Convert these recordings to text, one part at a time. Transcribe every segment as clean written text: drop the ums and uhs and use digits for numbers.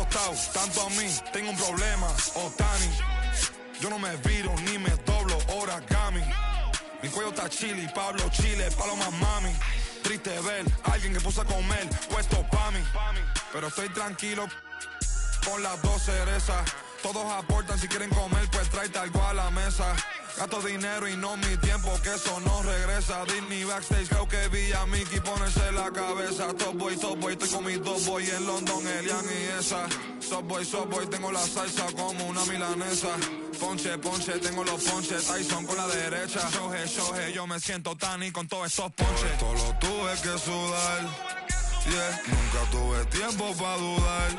costado, tanto a mí, tengo un problema, Otani. Yo no me viro ni me doblo, origami. Mi cuello está chili, Pablo Chile, paloma mami. Triste ver a alguien que puso a comer, puesto pa' mí. Pero estoy tranquilo con las dos cerezas. Todos aportan, si quieren comer, pues tráete algo a la mesa. Gasto dinero y no mi tiempo, que eso no regresa. Disney backstage, creo que vi a Mickey ponerse la cabeza. Top boy, estoy con mis dos boy en London, Elian y esa. Top boy, tengo la salsa como una milanesa. Ponche, tengo los ponches, Tyson con la derecha. Shoje, yo me siento Tani con todos estos ponches. Esto lo tuve que sudar, yeah. Nunca tuve tiempo para dudar.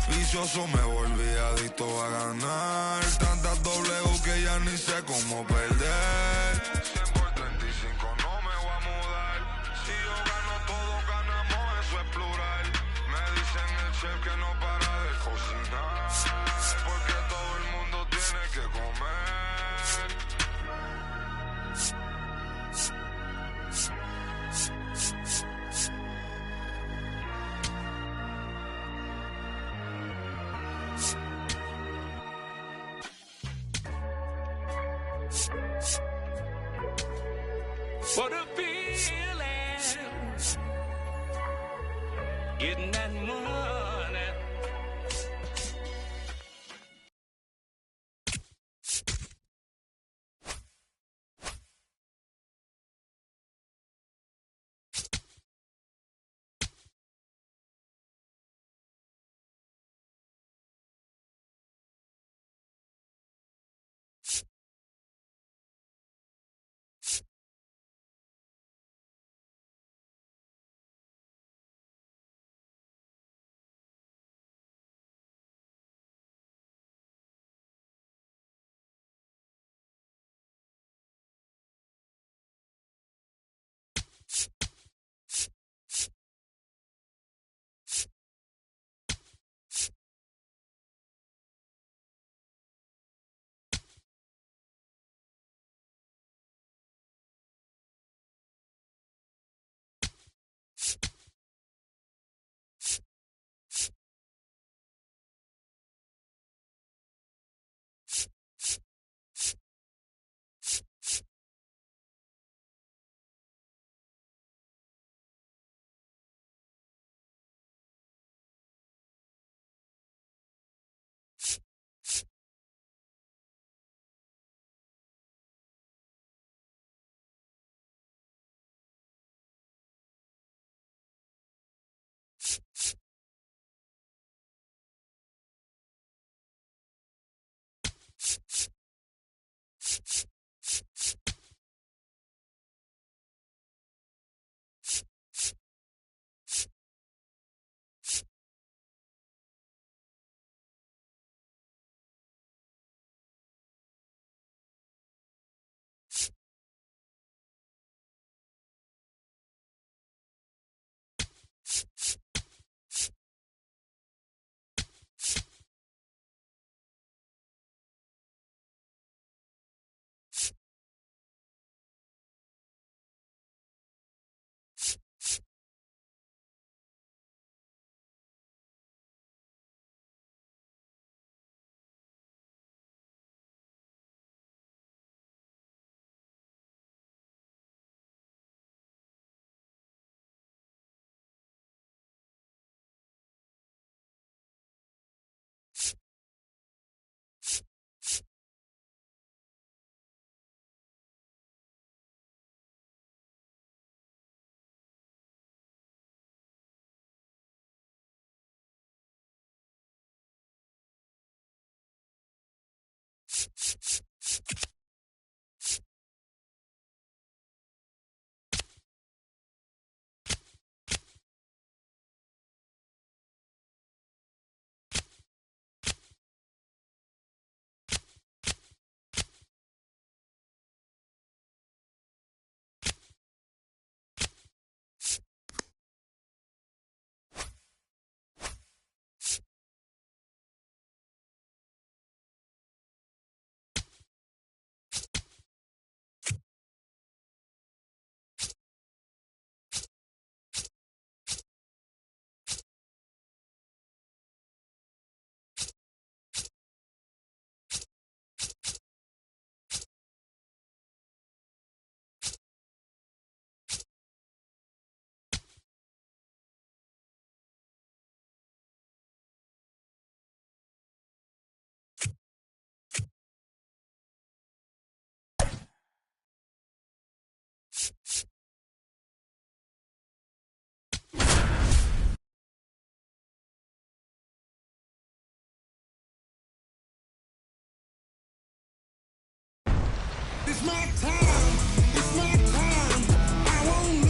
Vicioso me volví adicto a ganar. Tantas W que ya ni sé cómo perder. 100 por 35 no me voy a mudar. Si yo gano, todos ganamos, eso es plural. Me dicen el chef que no para de cocinar, porque todo el mundo tiene que comer. What a feeling, getting that money.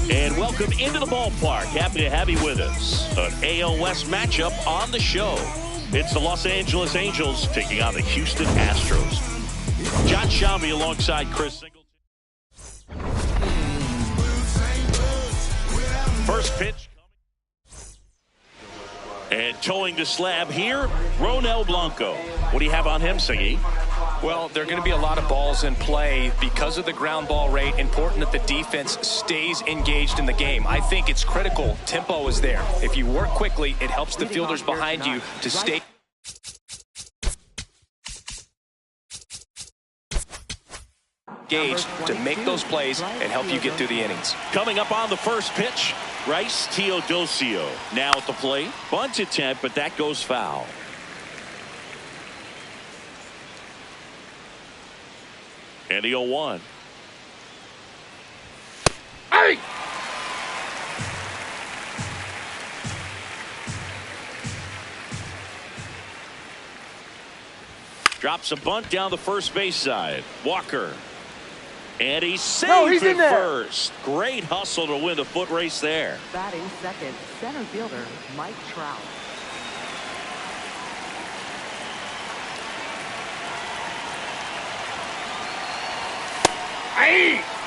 And welcome into the ballpark. Happy to have you with us. An AL West matchup on the show. It's the Los Angeles Angels taking on the Houston Astros. John Shambi alongside Chris Singleton. First pitch. And towing the slab here, Ronel Blanco. What do you have on him, Singy? Well, there are going to be a lot of balls in play because of the ground ball rate. Important that the defense stays engaged in the game. I think it's critical. Tempo is there. If you work quickly, it helps the fielders behind you to stay engaged to make those plays and help you get through the innings. Coming up on the first pitch, Bryce Teodosio now at the plate. Bunt attempt, but that goes foul. And the 0-1. Hey! Drops a bunt down the first base side. Walker. And he's safe at first. Great hustle to win the foot race there. Batting second, center fielder Mike Trout.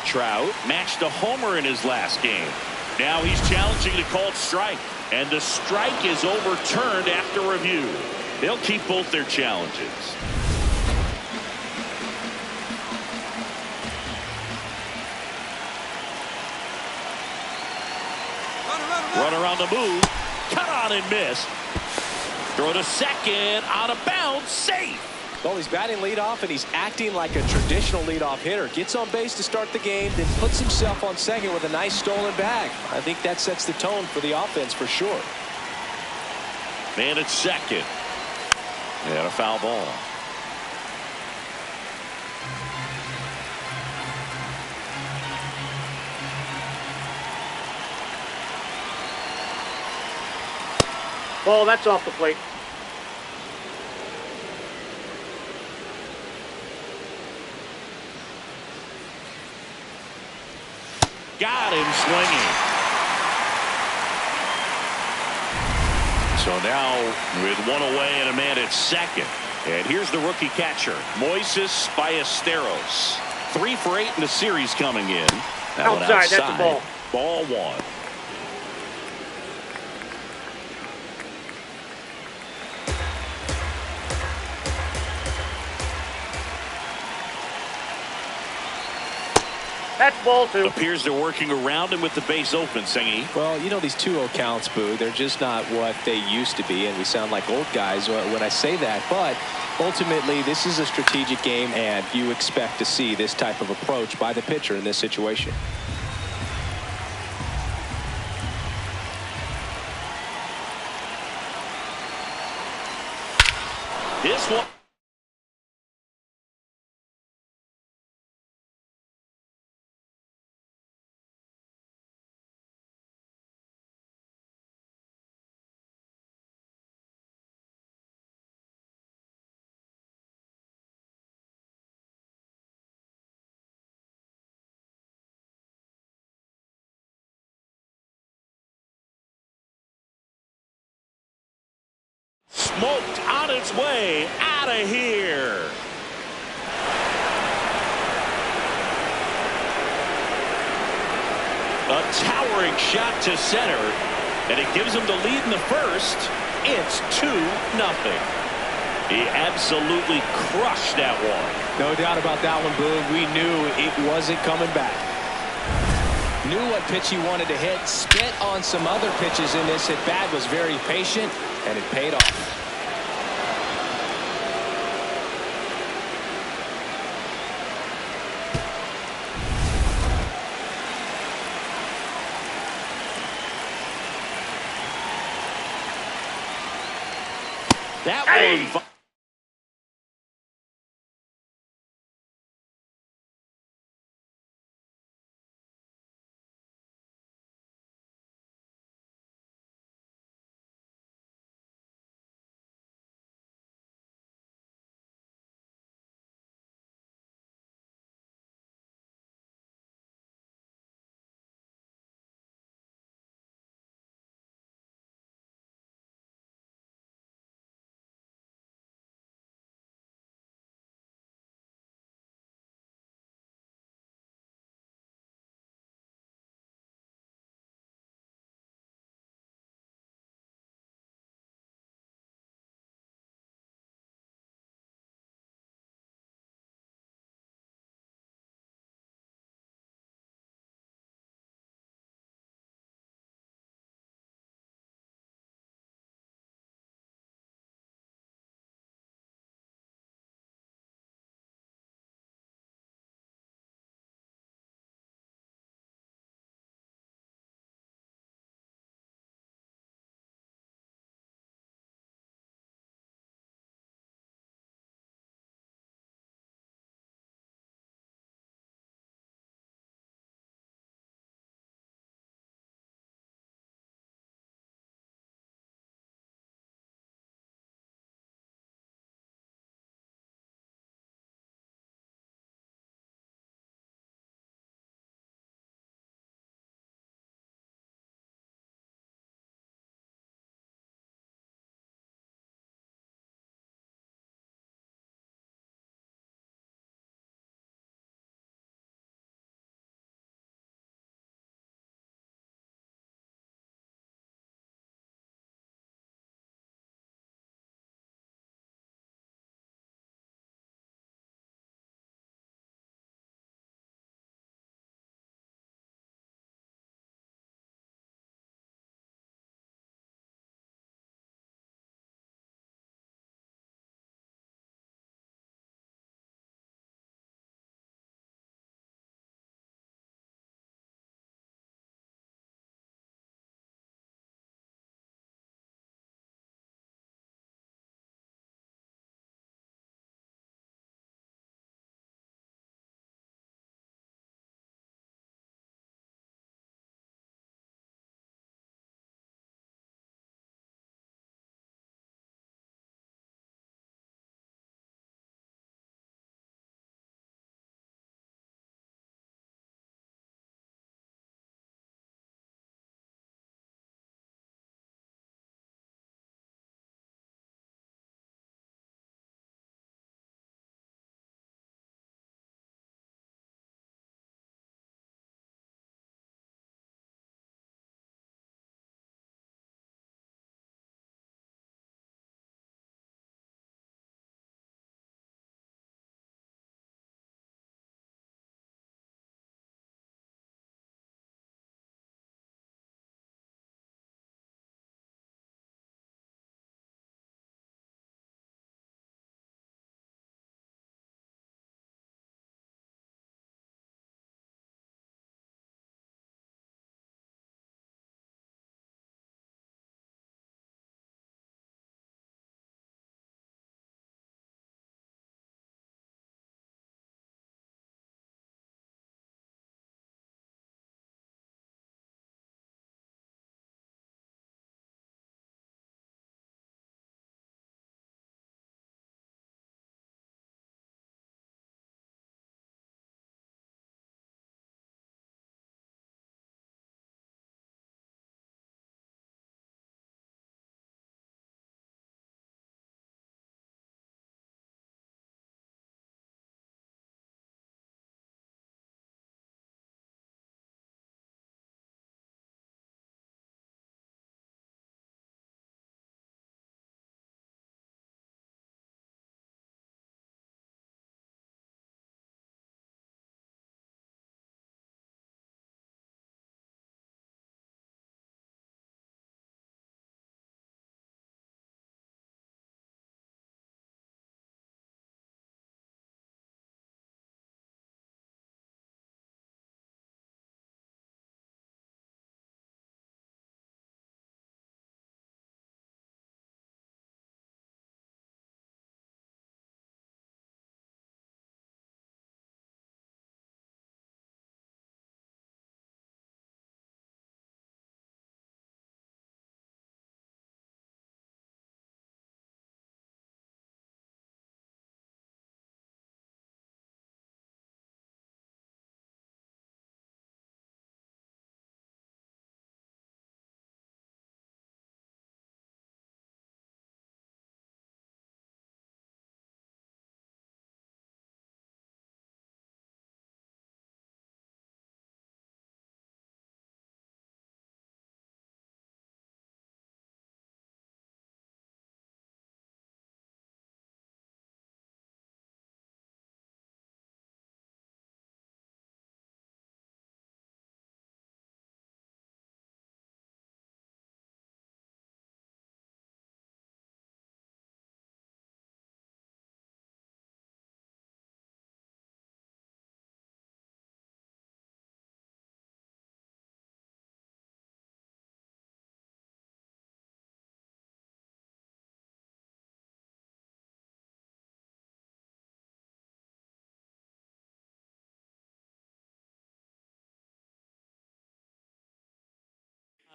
Trout matched a homer in his last game. Now he's challenging the called strike. And the strike is overturned after review. They'll keep both their challenges. Runner on the move. Cut on and miss. Throw to second. On a bounce. Safe. Well, he's batting leadoff, and he's acting like a traditional leadoff hitter. Gets on base to start the game, then puts himself on second with a nice stolen bag. I think that sets the tone for the offense for sure. Man at second. And a foul ball. Ball, that's off the plate. Got him swinging. So now with one away and a man at second. And here's the rookie catcher, Moises Ballesteros. 3 for 8 in the series coming in. Outside, that's a ball. Ball 1. That's ball 2. Appears they're working around him with the base open, Singy. Well, you know, these 2-0 counts, Boo, they're just not what they used to be, and we sound like old guys when I say that. But ultimately, this is a strategic game, and you expect to see this type of approach by the pitcher in this situation. This one. Smoked on its way out of here. A towering shot to center, and it gives him the lead in the first. It's 2-0. He absolutely crushed that one. No doubt about that one, Boo. We knew it wasn't coming back. Knew what pitch he wanted to hit. Spit on some other pitches in this at bat. Was very patient, and it paid off. That one.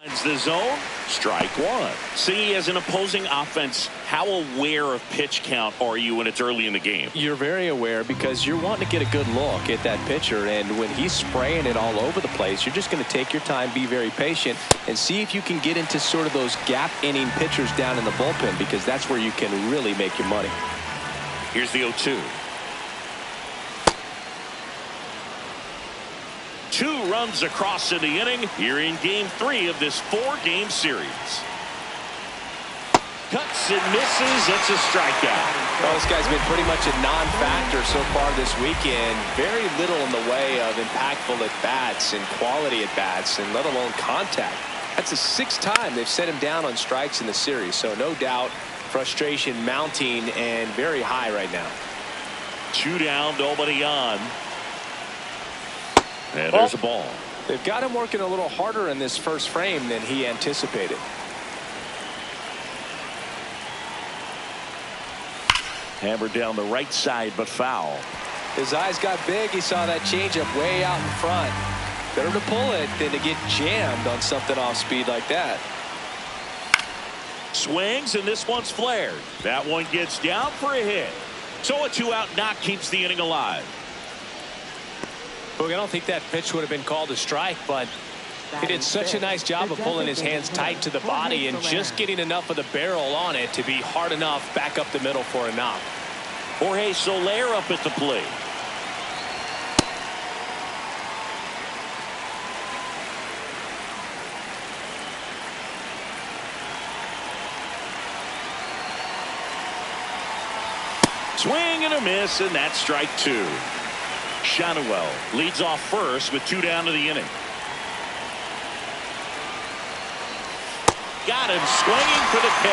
The zone, strike one. See, as an opposing offense, how aware of pitch count are you when it's early in the game? You're very aware because you're wanting to get a good look at that pitcher, and when he's spraying it all over the place, you're just going to take your time, be very patient, and see if you can get into sort of those gap inning pitchers down in the bullpen, because that's where you can really make your money. Here's the 0-2. 2 runs across in the inning here in game 3 of this 4-game series. Cuts and misses. It's a strikeout. Well, this guy's been pretty much a non-factor so far this weekend. Very little in the way of impactful at-bats and quality at-bats, and let alone contact. That's the 6th time they've set him down on strikes in the series, so no doubt frustration mounting and very high right now. 2 down, nobody on. And there's a ball. They've got him working a little harder in this first frame than he anticipated. Hammered down the right side, but foul. His eyes got big. He saw that changeup way out in front. Better to pull it than to get jammed on something off speed like that. Swings, and this one's flared. That one gets down for a hit. So a 2-out knock keeps the inning alive. Look, I don't think that pitch would have been called a strike, but he did such a nice job of pulling his hands tight to the body and just getting enough of the barrel on it to be hard enough back up the middle for a knock. Jorge Soler up at the plate. Swing and a miss, and that's strike 2. Shanuel leads off first with 2 down to the inning. Got him swinging for the K.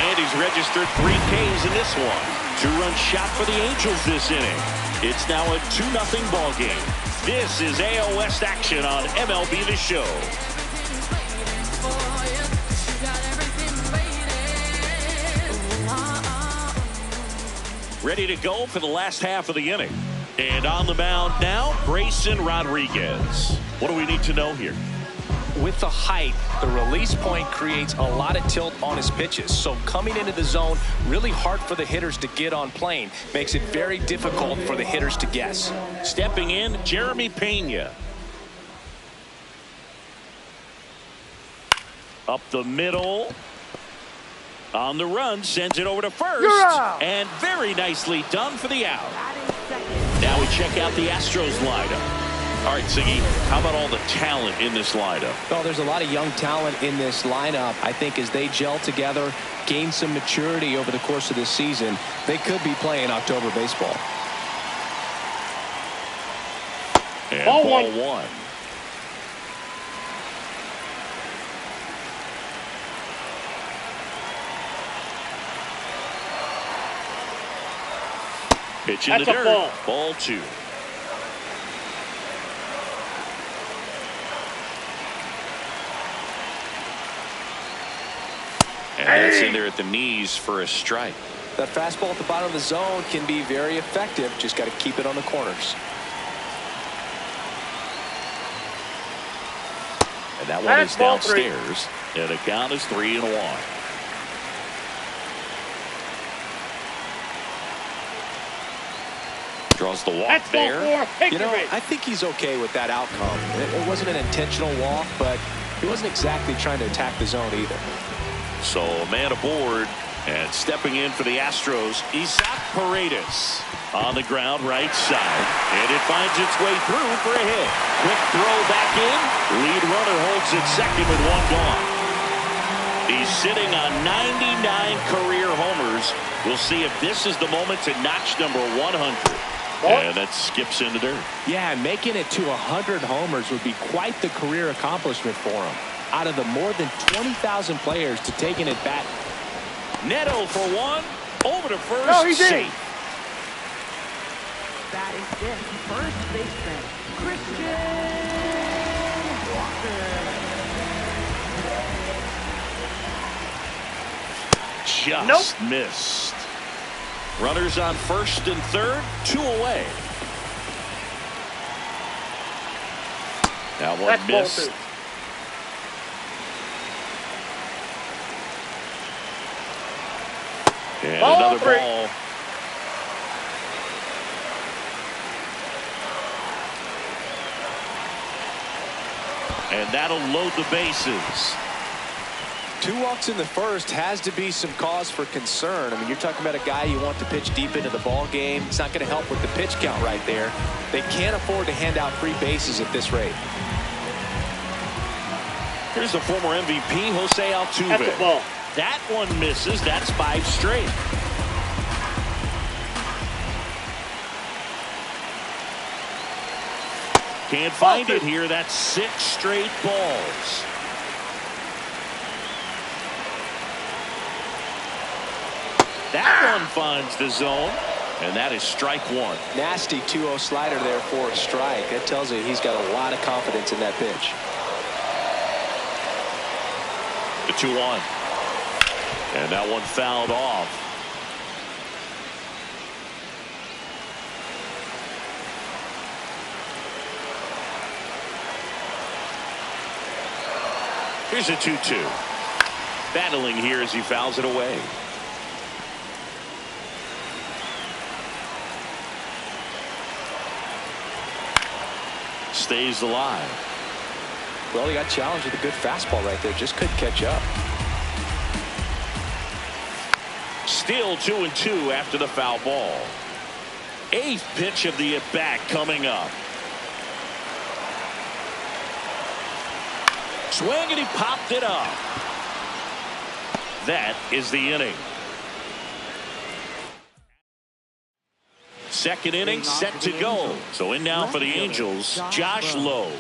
And he's registered 3 Ks in this one. 2-run shot for the Angels this inning. It's now a 2-0 ball game. This is AL West action on MLB The Show. Ready to go for the last half of the inning. And on the mound now, Grayson Rodriguez. What do we need to know here? With the height, the release point creates a lot of tilt on his pitches. So coming into the zone, really hard for the hitters to get on plane. Makes it very difficult for the hitters to guess. Stepping in, Jeremy Pena. Up the middle. On the run, sends it over to first. And very nicely done for the out. Now we check out the Astros lineup. All right, Siggy, how about all the talent in this lineup? Well, there's a lot of young talent in this lineup. I think as they gel together, gain some maturity over the course of this season, they could be playing October baseball. And ball one. Pitch in the dirt. Ball 2. And that's in there at the knees for a strike. That fastball at the bottom of the zone can be very effective. Just got to keep it on the corners. And that one is downstairs. And the count is 3-1. Draws the walk there. You know, I think he's okay with that outcome. It wasn't an intentional walk, but he wasn't exactly trying to attack the zone either. So a man aboard, and stepping in for the Astros, Isaac Paredes on the ground right side, and it finds its way through for a hit. Quick throw back in. Lead runner holds it second with 1 gone. He's sitting on 99 career homers. We'll see if this is the moment to notch number 100. And that skips in the dirt. Yeah, making it to 100 homers would be quite the career accomplishment for him. Out of the more than 20,000 players to take an at-bat. Neto for 1. Over to first. No, he's safe. That is it. First baseman, Christian Walker. Just missed. Runners on first and third, 2 away. That one missed. And Ball another 3. ball. And that'll load the bases. 2 walks in the first has to be some cause for concern. I mean, you're talking about a guy you want to pitch deep into the ball game. It's not going to help with the pitch count right there. They can't afford to hand out free bases at this rate. Here's the former MVP, Jose Altuve. That's a ball. That one misses. That's 5 straight. Can't find it here. That's 6 straight balls. That one finds the zone, and that is strike 1. Nasty 2-0 slider there for a strike. That tells you he's got a lot of confidence in that pitch. The 2-1. And that one fouled off. Here's a 2-2. Battling here as he fouls it away. Stays alive. Well, he got challenged with a good fastball right there. Just couldn't catch up. Still 2-2 after the foul ball. 8th pitch of the at-bat coming up. Swing, and he popped it up. That is the inning. Second inning set to go. So in now for the Angels, Josh Lowe.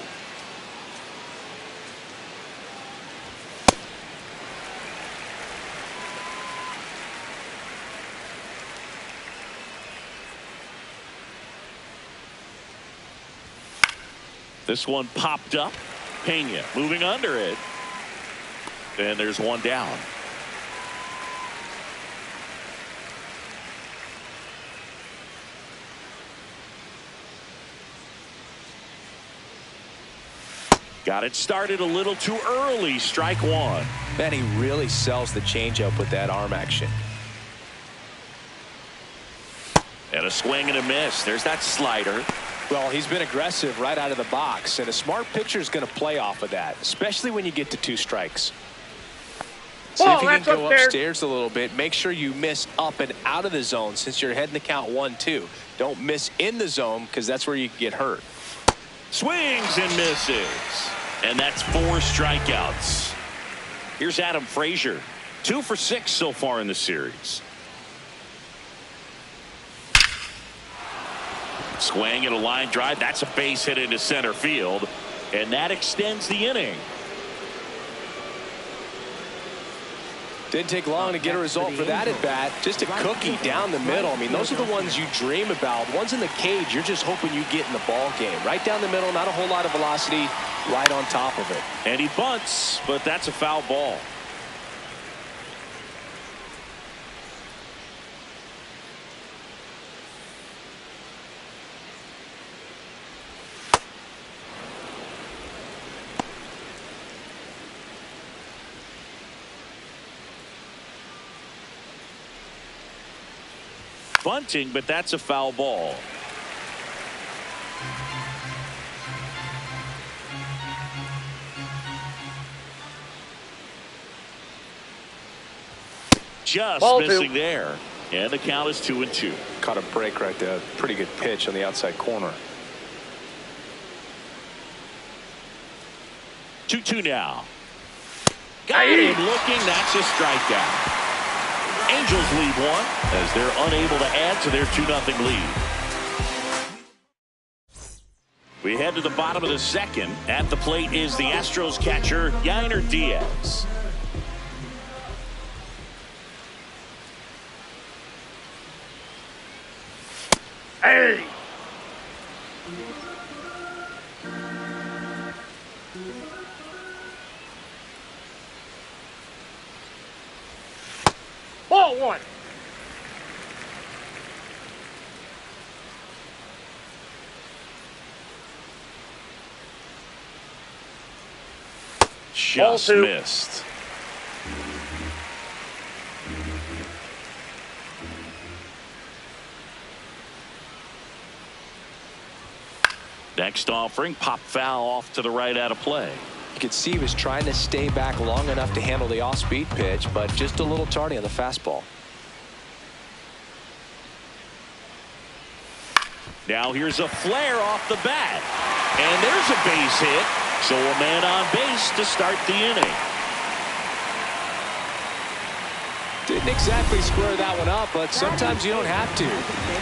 This one popped up. Pena moving under it. And there's one down. Got it started a little too early. Strike 1. Man, he really sells the changeup with that arm action. And a swing and a miss. There's that slider. Well, he's been aggressive right out of the box, and a smart pitcher is going to play off of that, especially when you get to 2 strikes. See if you can go upstairs a little bit. Make sure you miss up and out of the zone since you're heading to count 1-2. Don't miss in the zone because that's where you can get hurt. Swings and misses. And that's 4 strikeouts. Here's Adam Frazier. 2 for 6 so far in the series. Swing and a line drive. That's a base hit into center field. And that extends the inning. Didn't take long to get a result for that at bat. Just a cookie down the middle. I mean, those are the ones you dream about. Ones in the cage, you're just hoping you get in the ball game. Right down the middle, not a whole lot of velocity, right on top of it. And he bunts, but that's a foul ball. Bunting, but that's a foul ball. Just ball missing 2. there. And the count is 2-2. Caught a break right there. Pretty good pitch on the outside corner. 2-2 now. Got him looking. That's a strikeout. Angels lead 1 as they're unable to add to their 2-0 lead. We head to the bottom of the second. At the plate is the Astros catcher, Yainer Diaz. Hey! Ball 1. Just missed. Next offering, pop foul off to the right out of play. You could see he was trying to stay back long enough to handle the off-speed pitch, but just a little tardy on the fastball. Now here's a flare off the bat. And there's a base hit. So a man on base to start the inning. Didn't exactly square that one up, but sometimes you don't have to.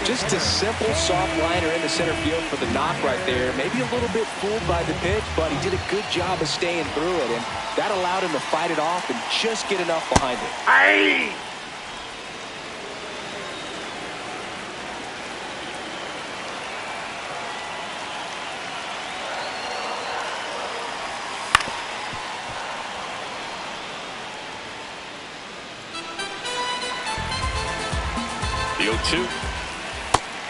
Just a simple soft liner in the center field for the knock right there. Maybe a little bit fooled by the pitch, but he did a good job of staying through it, and that allowed him to fight it off and just get enough behind it. Aye. The 0-2.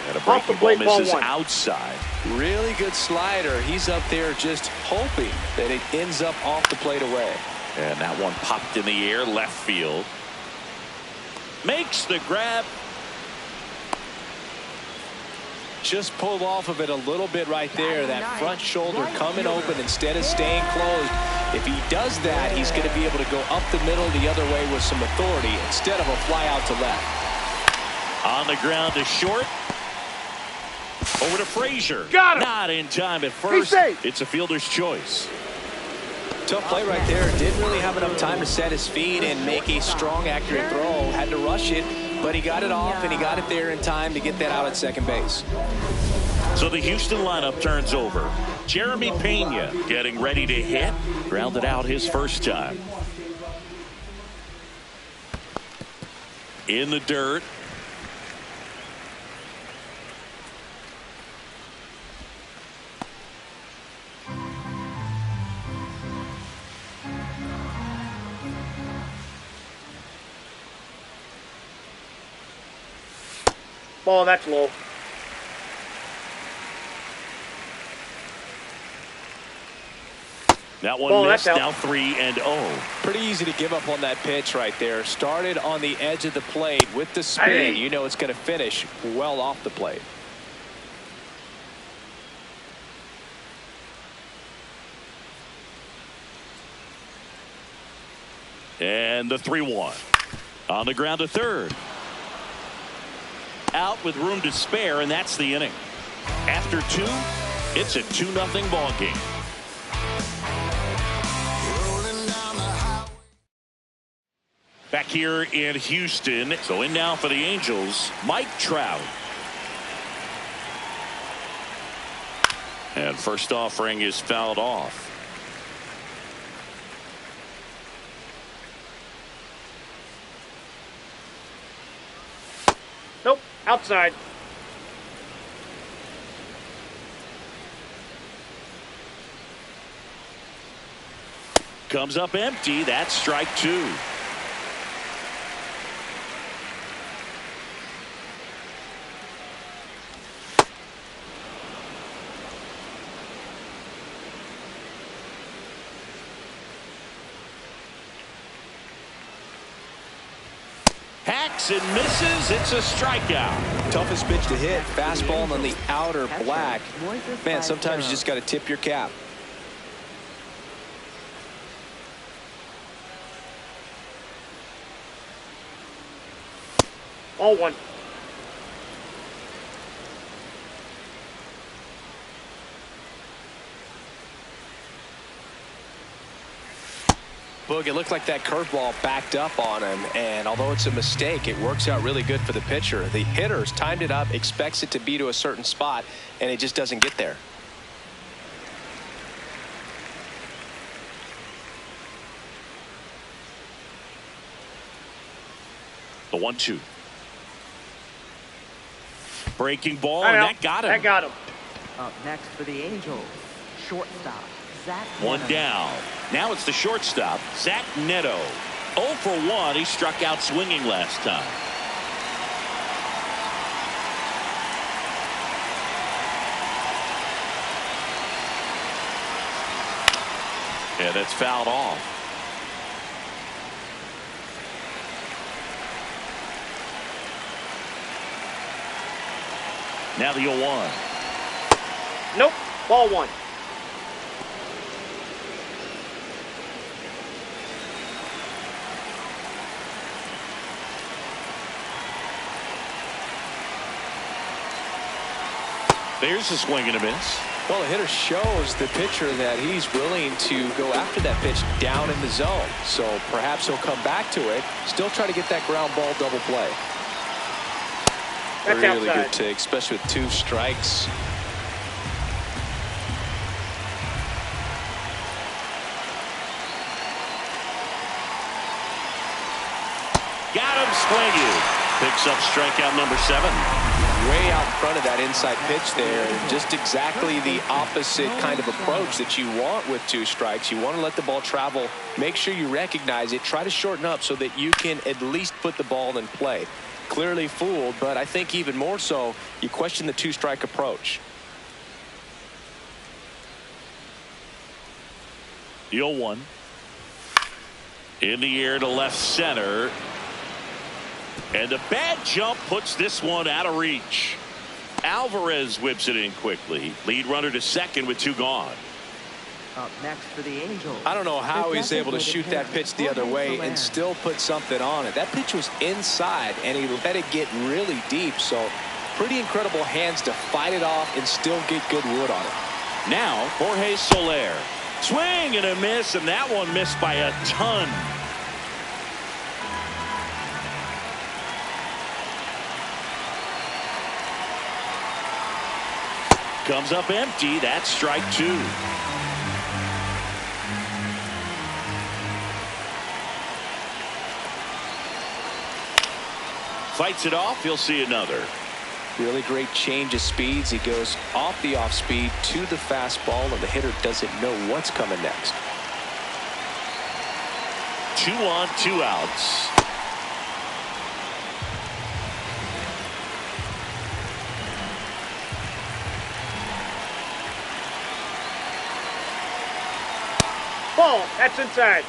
And a Off the breaking ball plate, ball misses one. outside. Really good slider. He's up there just hoping that it ends up off the plate away. And that one popped in the air left field. Makes the grab. Just pulled off of it a little bit right there. That front shoulder coming open instead of staying closed. If he does that, he's going to be able to go up the middle the other way with some authority instead of a fly out to left. On the ground to short. Over to Frazier. Got him. Not in time at first. safe. It's a fielder's choice. Tough play right there. Didn't really have enough time to set his feet and make a strong, accurate throw. Had to rush it, but he got it off, and he got it there in time to get that out at second base. So the Houston lineup turns over. Jeremy Pena getting ready to hit. Grounded out his first time. In the dirt. Ball, that's low. That one Ball, missed. that's out. Now 3-0. Pretty easy to give up on that pitch right there. Started on the edge of the plate with the spin. Hey. You know it's going to finish well off the plate. And the 3-1. On the ground to third. Out with room to spare, and that's the inning. After 2, it's a 2-0 ball game. Back here in Houston. So in now for the Angels, Mike Trout. And first offering is fouled off. Nope, outside. Comes up empty. That's strike 2. Hacks and misses. It's a strikeout. Toughest pitch to hit. Fastball on the outer black. Man, sometimes you just got to tip your cap. All one. Boog, it looked like that curveball backed up on him, and although it's a mistake, it works out really good for the pitcher. The hitter's timed it up, expects it to be to a certain spot, and it just doesn't get there. The 1-2. Breaking ball, Right and out. that got him. That got him. Up next for the Angels, shortstop, Zach One Neto. down. Now it's the shortstop, Zach Neto. 0 for 1. He struck out swinging last time. And that's fouled off. Now the 0-1. Nope. Ball one. There's a swing and a miss. Well, the hitter shows the pitcher that he's willing to go after that pitch down in the zone. So perhaps he'll come back to it, still try to get that ground ball double play. That's really outside. good take, especially with 2 strikes. Got him swinging. Picks up strikeout number 7. Way out in front of that inside pitch there. Just exactly the opposite kind of approach that you want with 2 strikes. You want to let the ball travel. Make sure you recognize it. Try to shorten up so that you can at least put the ball in play. Clearly fooled, but I think even more so, you question the 2-strike approach. The 0-1. In the air to left center. And a bad jump puts this one out of reach. Alvarez whips it in quickly. Lead runner to second with 2 gone. Up next for the Angels. I don't know how he's able to shoot that pitch the other way and still put something on it. That pitch was inside, and he let it get really deep. So pretty incredible hands to fight it off and still get good wood on it. Now, Jorge Soler. Swing and a miss, and that one missed by a ton. Comes up empty. That's strike 2. Fights it off. He'll see another. Really great change of speeds. He goes off the off speed to the fastball, and the hitter doesn't know what's coming next. 2 on, 2 outs. Ball. That's inside.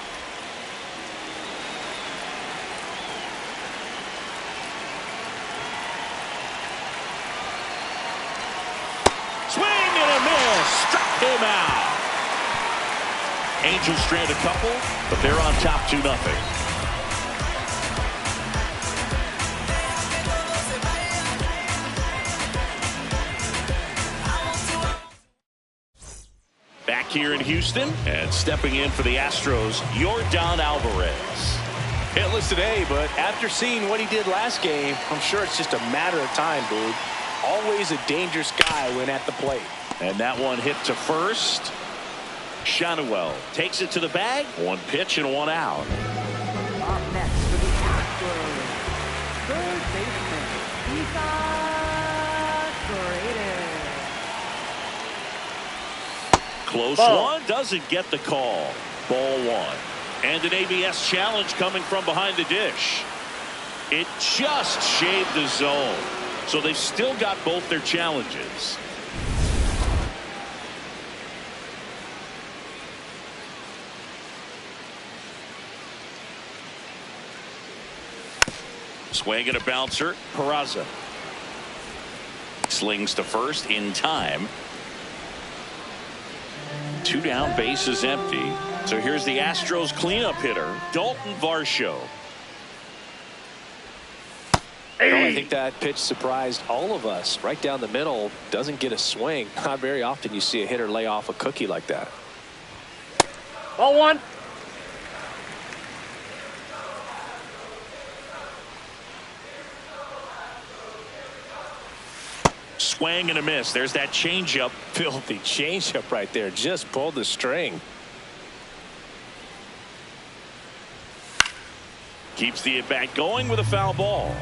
Swing and a miss. Struck him out. Angels strand a couple, but they're on top 2-0. Back here in Houston, and stepping in for the Astros, Yordan Alvarez. Hitless today, but after seeing what he did last game, I'm sure it's just a matter of time, dude. Always a dangerous guy when at the plate. And that one hit to first. Shanuel takes it to the bag. 1 pitch and 1 out. Up next for the Astros. Third baseman, Close Ball. one, doesn't get the call. Ball 1. And an ABS challenge coming from behind the dish. It just shaved the zone. So they've still got both their challenges. Swing and a bouncer. Peraza slings to first in time. 2 down, bases empty. So here's the Astros cleanup hitter, Dalton Varsho. Well, I think that pitch surprised all of us. Right down the middle, doesn't get a swing. Not very often you see a hitter lay off a cookie like that. Ball 1. Swing and a miss. There's that changeup. Filthy changeup right there. Just pulled the string. Keeps the at-bat going with a foul ball.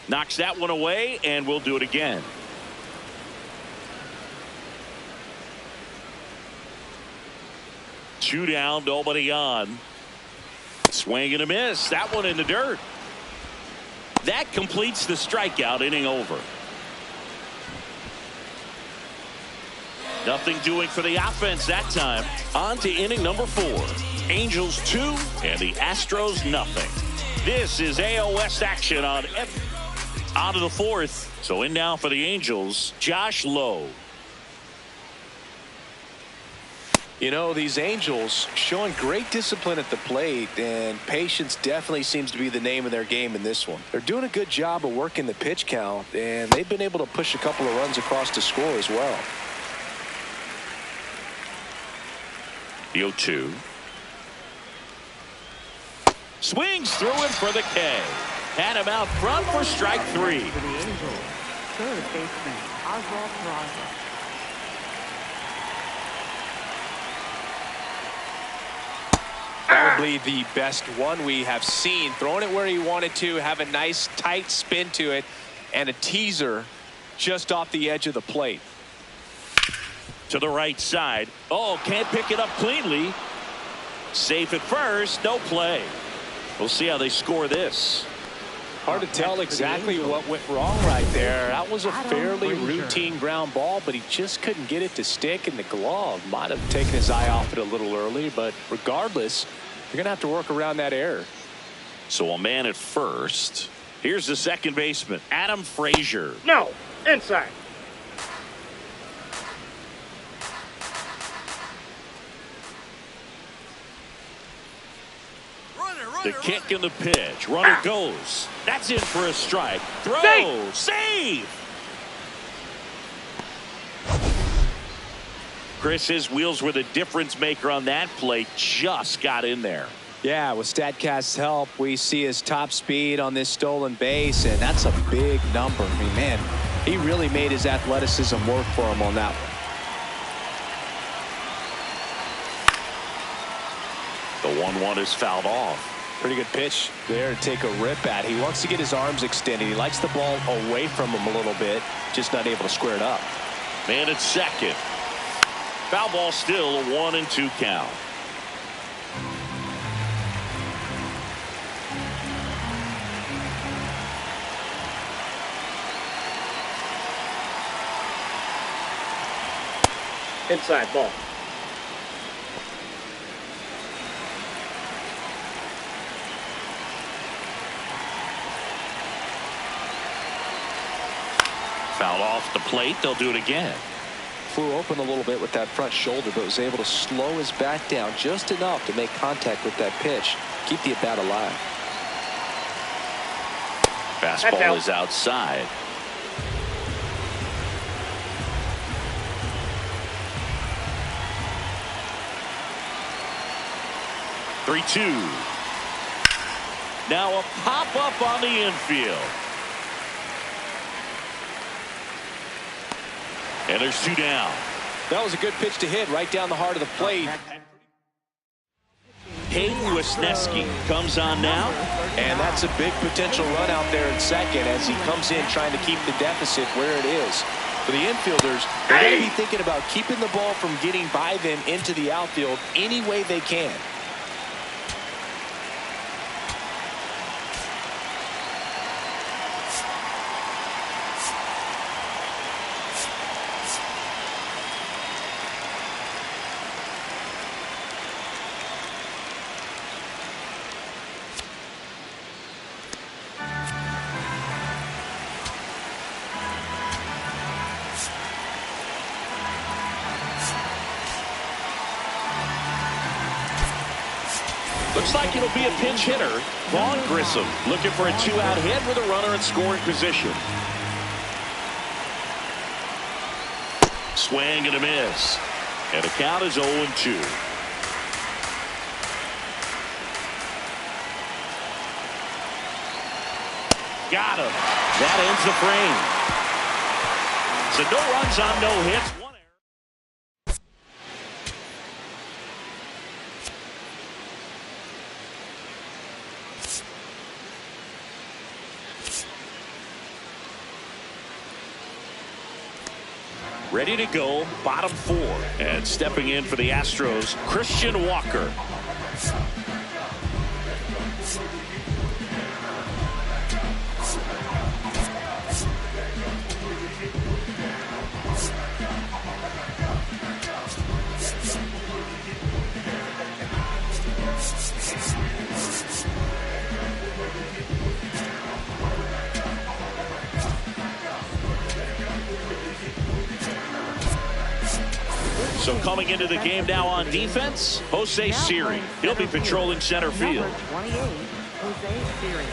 Knocks that one away, and we'll do it again. Two down, nobody on. Swing and a miss. That one in the dirt. That completes the strikeout. Inning over. Nothing doing for the offense that time. On to inning number 4. Angels 2 and the Astros nothing. This is AOS action on out of the fourth. So in now for the Angels, Josh Lowe. You know, these Angels showing great discipline at the plate, and patience definitely seems to be the name of their game in this one. They're doing a good job of working the pitch count, and they've been able to push a couple of runs across to score as well. The 0-2. Swings through it for the K. Had him out front for strike 3. For the Angels, third baseman Oswald Peraza. Probably the best one we have seen. Throwing it where he wanted to, have a nice tight spin to it, and a teaser just off the edge of the plate. To the right side. Oh, can't pick it up cleanly. Safe at first, no play. We'll see how they score this. Hard to tell exactly what went wrong right there. That was a fairly routine ground ball, but he just couldn't get it to stick, and the glove might have taken his eye off it a little early, but regardless, you're going to have to work around that error. So a man at first. Here's the second baseman, Adam Frazier. No, inside. The kick and the pitch. Runner goes. That's in for a strike. Throw. Save. Chris, his wheels were the difference maker on that play. Just got in there. Yeah, with StatCast's help, we see his top speed on this stolen base, and that's a big number. I mean, man, he really made his athleticism work for him on that one. The 1-1 is fouled off. Pretty good pitch there to take a rip at. He wants to get his arms extended. He likes the ball away from him a little bit, just not able to square it up. Man at second. Foul ball still, a 1-2 count. Inside ball. Foul off the plate. They'll do it again. Flew open a little bit with that front shoulder, but was able to slow his back down just enough to make contact with that pitch. Keep the at-bat alive. Fastball is outside. Three-two. Now a pop-up on the infield. And there's two down. That was a good pitch to hit right down the heart of the plate. Hayden Wisniewski comes on now. And that's a big potential run out there in second as he comes in trying to keep the deficit where it is. For the infielders, they're going to be thinking about keeping the ball from getting by them into the outfield any way they can. Looks like it'll be a pinch hitter. Vaughn Grissom looking for a two-out hit with a runner in scoring position. Swing and a miss. And the count is 0-2. Got him. That ends the frame. So no runs on no hits. Ready to go, bottom four. And stepping in for the Astros, Christian Walker. So coming into the game now on defense, Jose Siri. He'll be patrolling center field. Number 28, Jose Siri.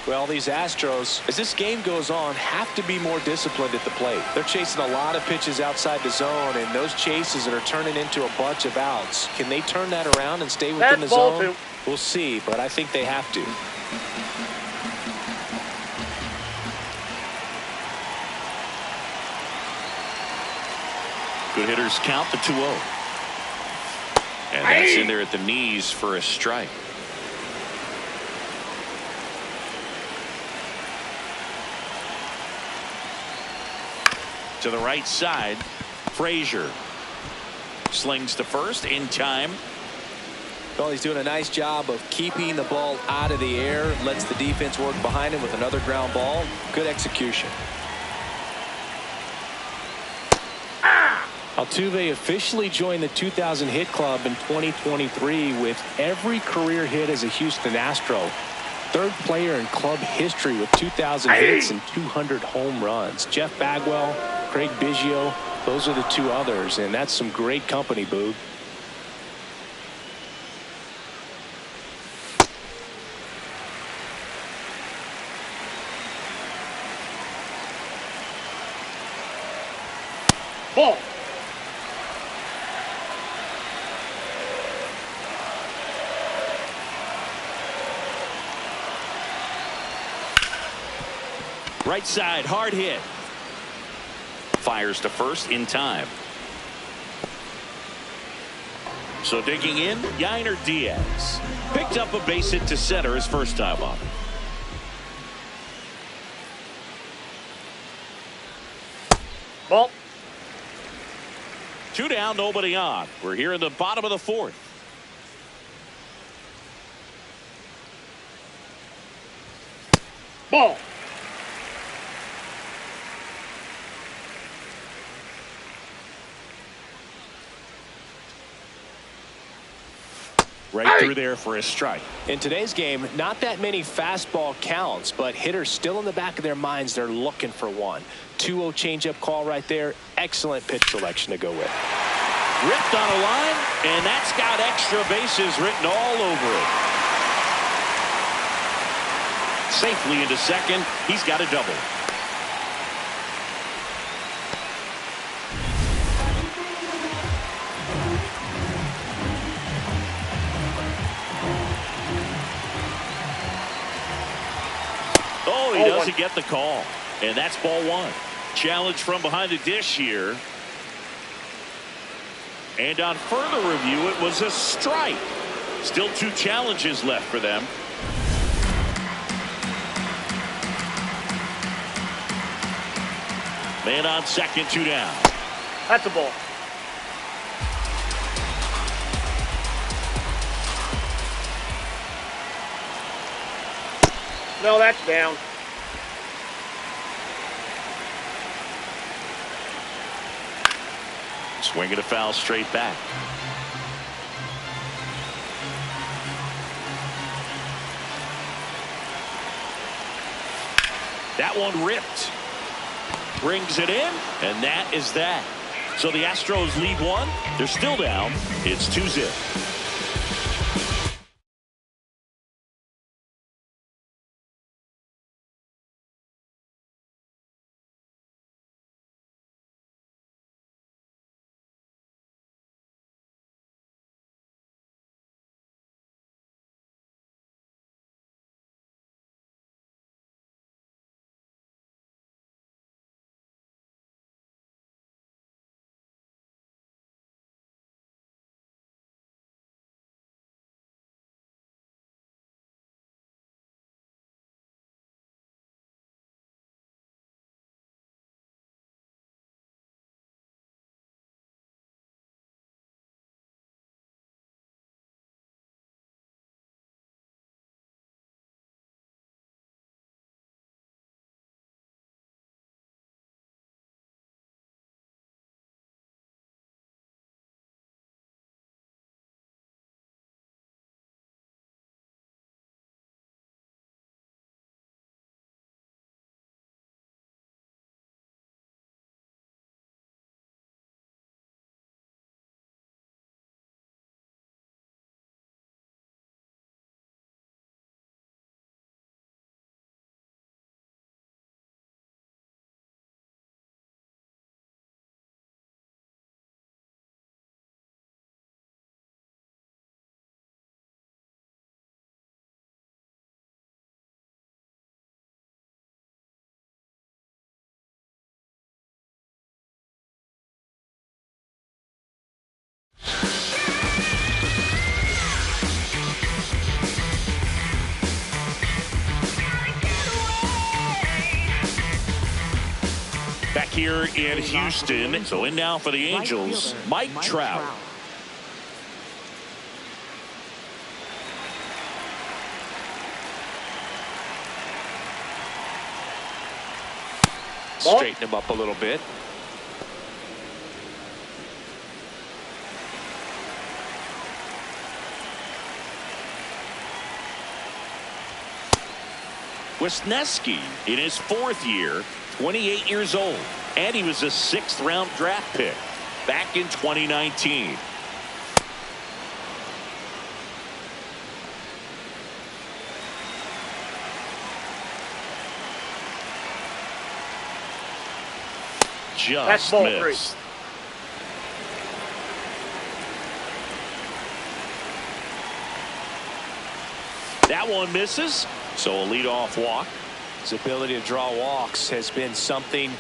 Well, these Astros, as this game goes on, have to be more disciplined at the plate. They're chasing a lot of pitches outside the zone, and those chases are turning into a bunch of outs. Can they turn that around and stay within the zone? We'll see, but I think they have to. Good hitters count the 2-0. And that's in there at the knees for a strike. To the right side, Frazier slings to first in time. Well, he's doing a nice job of keeping the ball out of the air, lets the defense work behind him with another ground ball. Good execution. Altuve officially joined the 2,000 hit club in 2023 with every career hit as a Houston Astro. Third player in club history with 2,000 hits and 200 home runs. Jeff Bagwell, Craig Biggio, those are the two others, and that's some great company, Boog. Ball. Right side, hard hit. Fires to first in time. So digging in, Yainer Diaz. Picked up a base hit to center his first time up. Ball. 2 down, nobody on. We're here in the bottom of the fourth. Ball. Right through there for a strike. In today's game, not that many fastball counts, but hitters still in the back of their minds, they're looking for one. 2-0 changeup call right there. Excellent pitch selection to go with. Ripped on a line, and that's got extra bases written all over it. Safely into second. He's got a double. Oh, he doesn't get the call. And that's ball one. Challenge from behind the dish here. And on further review, it was a strike. Still 2 challenges left for them. Man on second, 2 down. That's a ball. No, that's down. Swing and a foul straight back. That one ripped. Brings it in, and that is that. So the Astros lead 1. They're still down. It's 2-0. here in Houston. So in now for the Angels, Mike Trout. Straighten him up a little bit. Wisniewski in his 4th year, 28 years old, and he was a 6th-round draft pick back in 2019. Just missed. That one misses. So a leadoff walk. His ability to draw walks has been something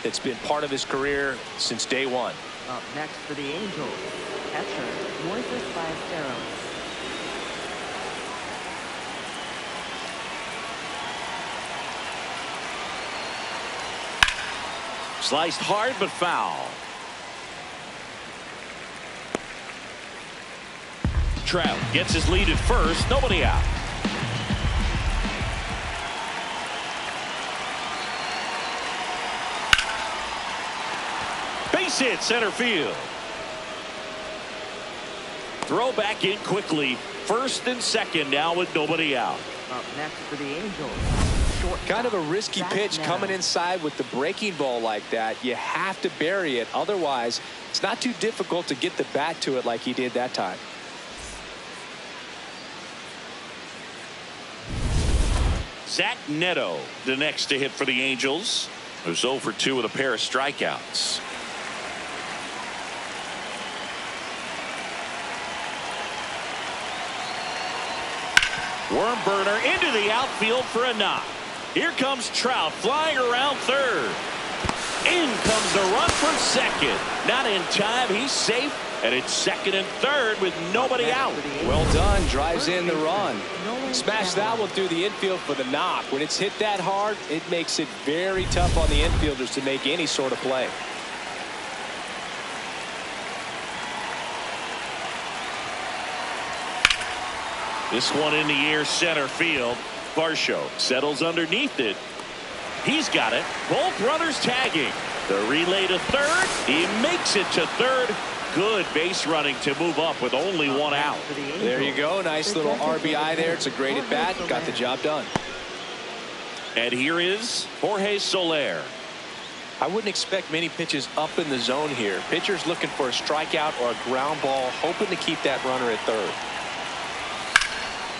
that's been part of his career since day one. Up next for the Angels, catcher Moises Ballesteros. Sliced hard but foul. Trout gets his lead at first. Nobody out. Base hit center field. Throw back in quickly. First and second now with nobody out. Up next for the Angels. Kind of a risky pitch coming inside with the breaking ball like that. You have to bury it. Otherwise, it's not too difficult to get the bat to it like he did that time. Zach Neto, the next to hit for the Angels, who's 0 for 2 with a pair of strikeouts. Worm burner into the outfield for a knock. Here comes Trout flying around third. In comes the run from second. Not in time. He's safe. And it's second and third with nobody out. Well done. Drives in the run. Smash that one through the infield for the knock. When it's hit that hard, it makes it very tough on the infielders to make any sort of play. This one in the air center field. Varsho settles underneath it. He's got it. Both runners tagging. The relay to third. He makes it to third. Good base running to move up with only one out. There you go. Nice little RBI there. It's a great at bat. Got the job done. And here is Jorge Soler. I wouldn't expect many pitches up in the zone here. Pitcher's looking for a strikeout or a ground ball, hoping to keep that runner at third.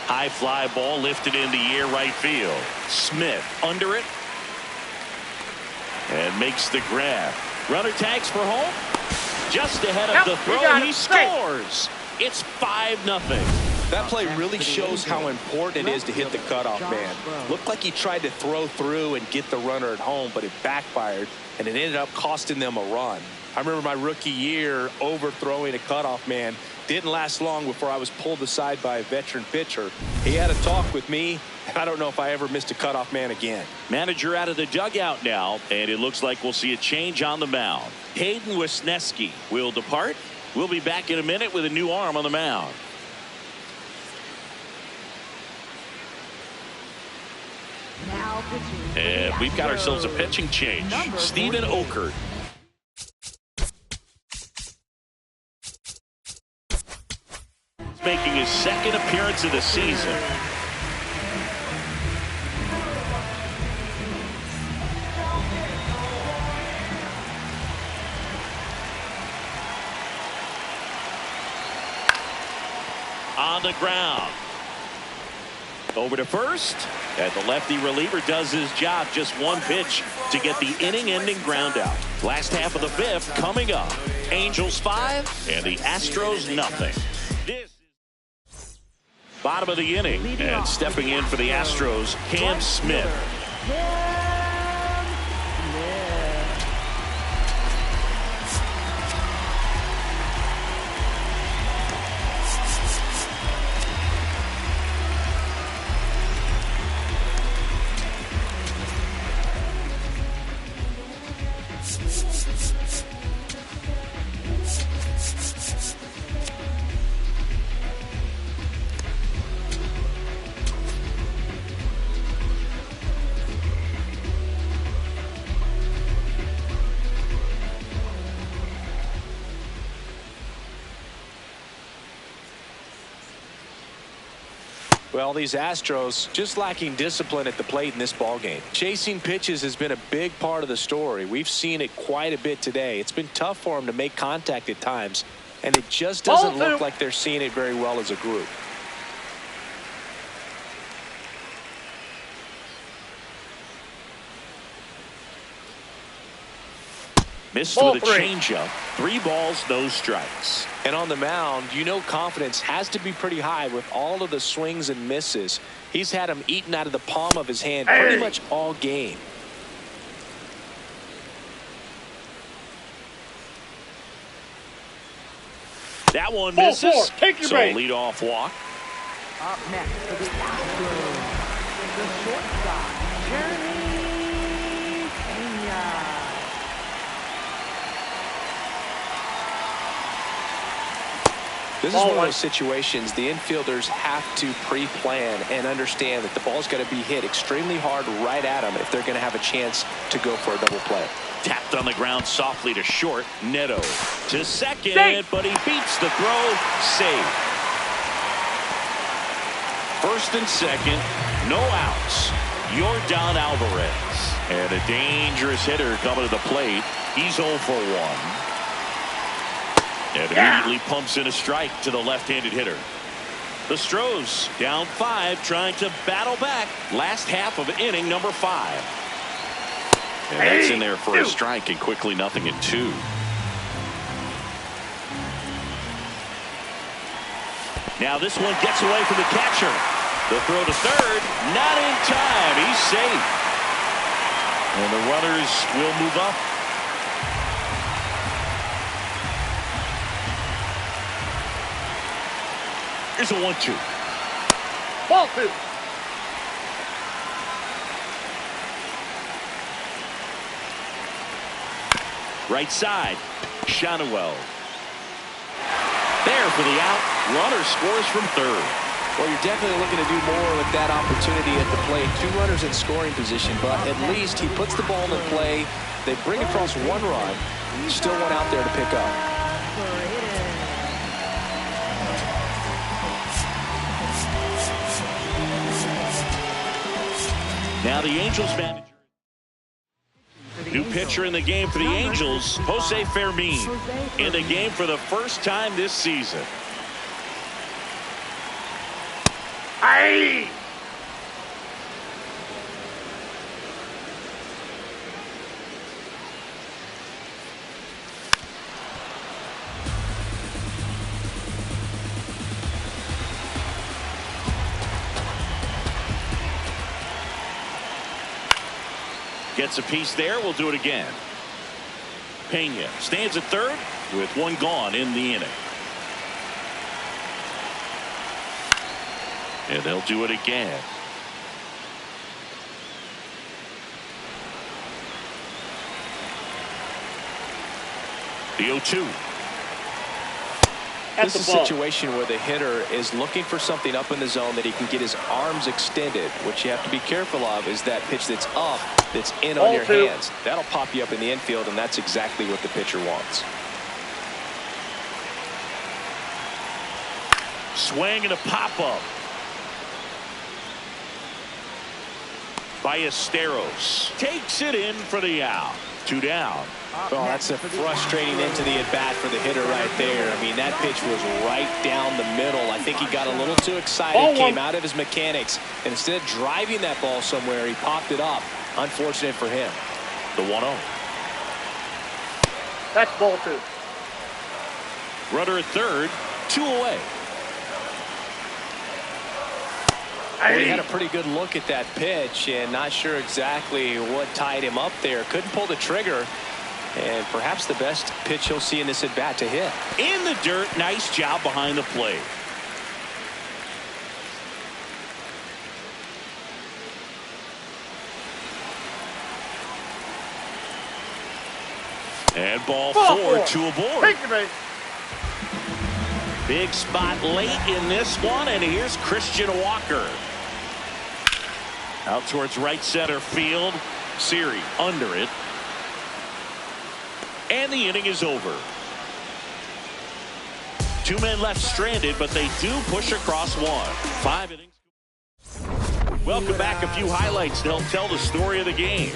High fly ball lifted in the air right field. Smith under it. And makes the grab. Runner tags for home. Just ahead of the throw. He scores. It's 5-0. That play really shows how important it is to hit the cutoff man. Looked like he tried to throw through and get the runner at home, but it backfired, and it ended up costing them a run. I remember my rookie year overthrowing a cutoff man. Didn't last long before I was pulled aside by a veteran pitcher. He had a talk with me, and I don't know if I ever missed a cutoff man again. Manager out of the dugout now, and it looks like we'll see a change on the mound. Hayden Wisniewski will depart. We'll be back in a minute with a new arm on the mound. And we've got ourselves a pitching change. Steven Okert. Making his second appearance of the season. On the ground. Over to first. And the lefty reliever does his job. Just one pitch to get the inning-ending ground out. Last half of the fifth coming up. Angels 5 and the Astros 0. This bottom of the inning, and stepping in for the Astros, Cam Smith. Well, these Astros just lacking discipline at the plate in this ballgame. Chasing pitches has been a big part of the story. We've seen it quite a bit today. It's been tough for them to make contact at times, and it just doesn't look like they're seeing it very well as a group. Missed with a changeup. 3 balls, no strikes. And on the mound, you know confidence has to be pretty high with all of the swings and misses. He's had them eaten out of the palm of his hand pretty much all game. That one misses. Take your so break. leadoff walk. Up next for the Astros, the shortstop, Jeremy Pena. This is one of those situations the infielders have to pre-plan and understand that the ball's got to be hit extremely hard right at them if they're going to have a chance to go for a double play. Tapped on the ground softly to short. Neto to second, Safe. but he beats the throw. Safe. First and second, no outs. Yordan Alvarez. And a dangerous hitter coming to the plate. He's 0 for 1. And immediately pumps in a strike to the left-handed hitter. The Stros down 5, trying to battle back. Last half of inning number 5. And that's in there for a strike, and quickly 0-2. Now this one gets away from the catcher. The throw to third, not in time. He's safe. And the runners will move up. Here's a 1-2. Ball 2. Right side, Shanuel. There for the out. Runner scores from third. Well, you're definitely looking to do more with that opportunity at the plate. 2 runners in scoring position, but at least he puts the ball in play. They bring across 1 run. Still one out there to pick up. Now the Angels manager. New pitcher in the game for the Angels, Jose Fermin, in the game for the first time this season. Aye. Gets a piece there. We'll do it again. Pena stands at third with 1 gone in the inning. And they'll do it again. The 0-2. This is a situation where the hitter is looking for something up in the zone that he can get his arms extended. What you have to be careful of is that pitch that's up, that's in on your hands. That'll pop you up in the infield, and that's exactly what the pitcher wants. Swing and a pop-up. Ballesteros takes it in for the out. 2 down. Well, that's a frustrating end to the at-bat for the hitter right there. I mean, that pitch was right down the middle. I think he got a little too excited, came out of his mechanics, and instead of driving that ball somewhere, he popped it up. Unfortunate for him. The 1-0. That's ball 2. Runner at third, 2 away. Well, he had a pretty good look at that pitch and not sure exactly what tied him up there. Couldn't pull the trigger, and perhaps the best pitch he'll see in this at bat to hit. In the dirt, nice job behind the plate. And ball 4, 2 aboard. Take your base. Big spot late in this one, and here's Christian Walker. Out towards right center field. Siri under it. And the inning is over. 2 men left stranded, but they do push across 1. 5 innings. Welcome back. A few highlights to help tell the story of the game.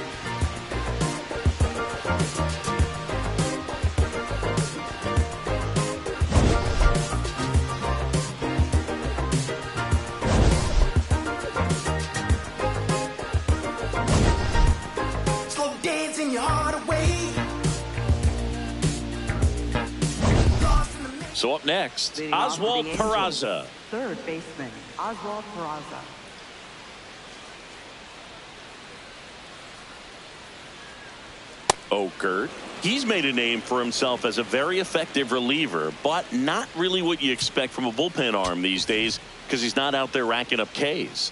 So up next, Oswald Peraza. Third baseman, Oswald Peraza. Okert. He's made a name for himself as a very effective reliever, but not really what you expect from a bullpen arm these days because he's not out there racking up Ks.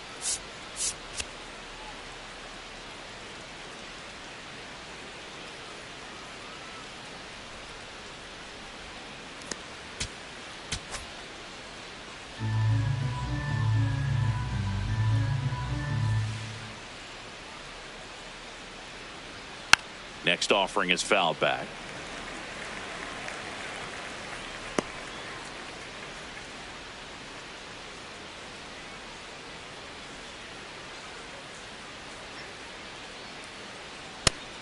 Next offering is fouled back.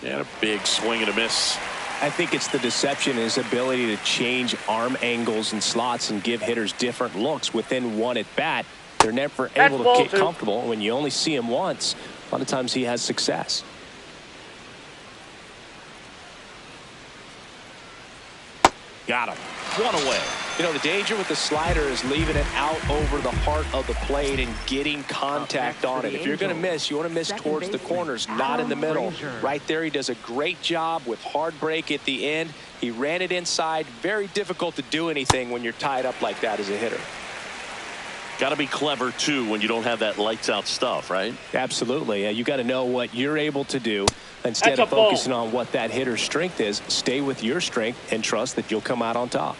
And a big swing and a miss. I think it's the deception, his ability to change arm angles and slots and give hitters different looks within one at bat. They're never able to get comfortable. When you only see him once, a lot of times he has success. Got him. One away. You know, the danger with the slider is leaving it out over the heart of the plate and getting contact on it. If you're going to miss, you want to miss towards the corners, not in the middle. Right there, he does a great job with hard break at the end. He ran it inside. Very difficult to do anything when you're tied up like that as a hitter. Got to be clever, too, when you don't have that lights-out stuff, right? Absolutely. You got to know what you're able to do. Instead of focusing on what that hitter's strength is, stay with your strength and trust that you'll come out on top.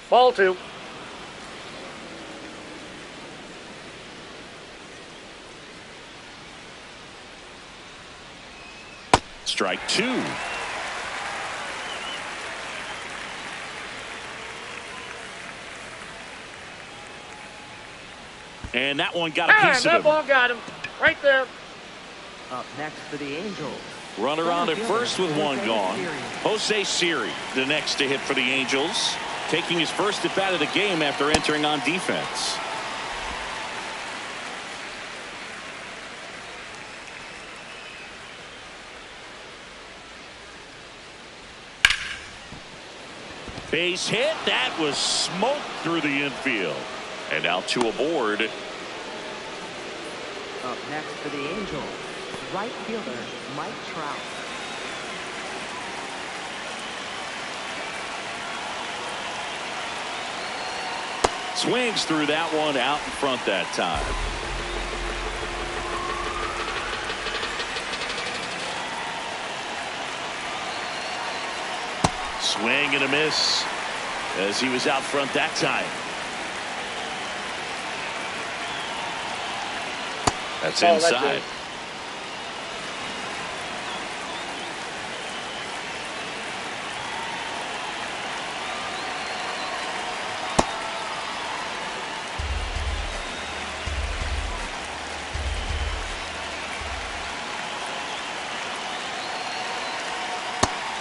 Ball 2. Strike 2. And that one got a piece of him. That ball got him. Right there. Up next for the Angels. Runner on at first with one gone. Jose Siri, the next to hit for the Angels, taking his first at bat of the game after entering on defense. Base hit. That was smoked through the infield. And now two aboard. Up next for the Angels, right fielder Mike Trout. Swings through that one, out in front that time. Swing and a miss as he was out front that time. That's inside.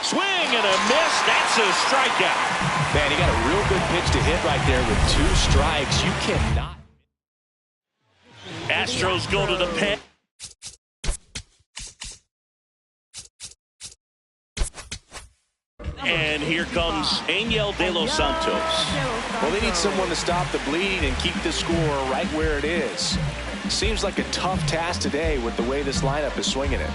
Swing and a miss. That's a strikeout. Man, he got a real good pitch to hit right there with 2 strikes. You cannot. Astros go to the pen. And here comes Angel De Los Santos. Well, they need someone to stop the bleeding and keep the score right where it is. Seems like a tough task today with the way this lineup is swinging it.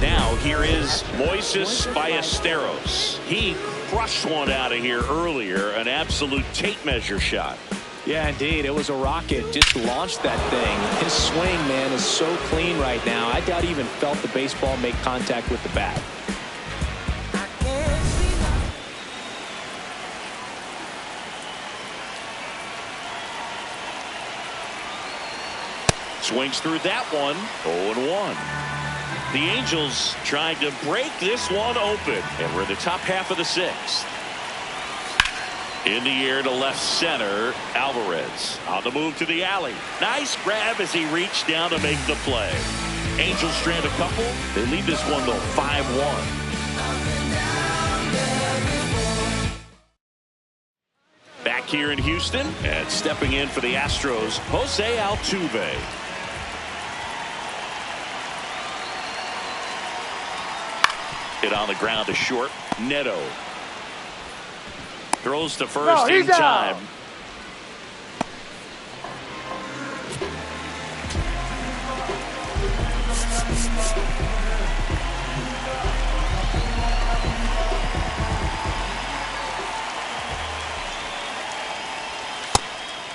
Now here is Moises Ballesteros. He crushed one out of here earlier, an absolute tape measure shot. Yeah, indeed. It was a rocket. Just launched that thing. His swing, man, is so clean right now. I doubt he even felt the baseball make contact with the bat. Swings through that one. 0-1. The Angels trying to break this one open. And we're in the top half of the 6th. In the air to left center, Alvarez on the move to the alley. Nice grab as he reached down to make the play. Angels strand a couple. They lead this one though 5-1. Back here in Houston and stepping in for the Astros, Jose Altuve. Hit on the ground to short. Neto throws to first in time.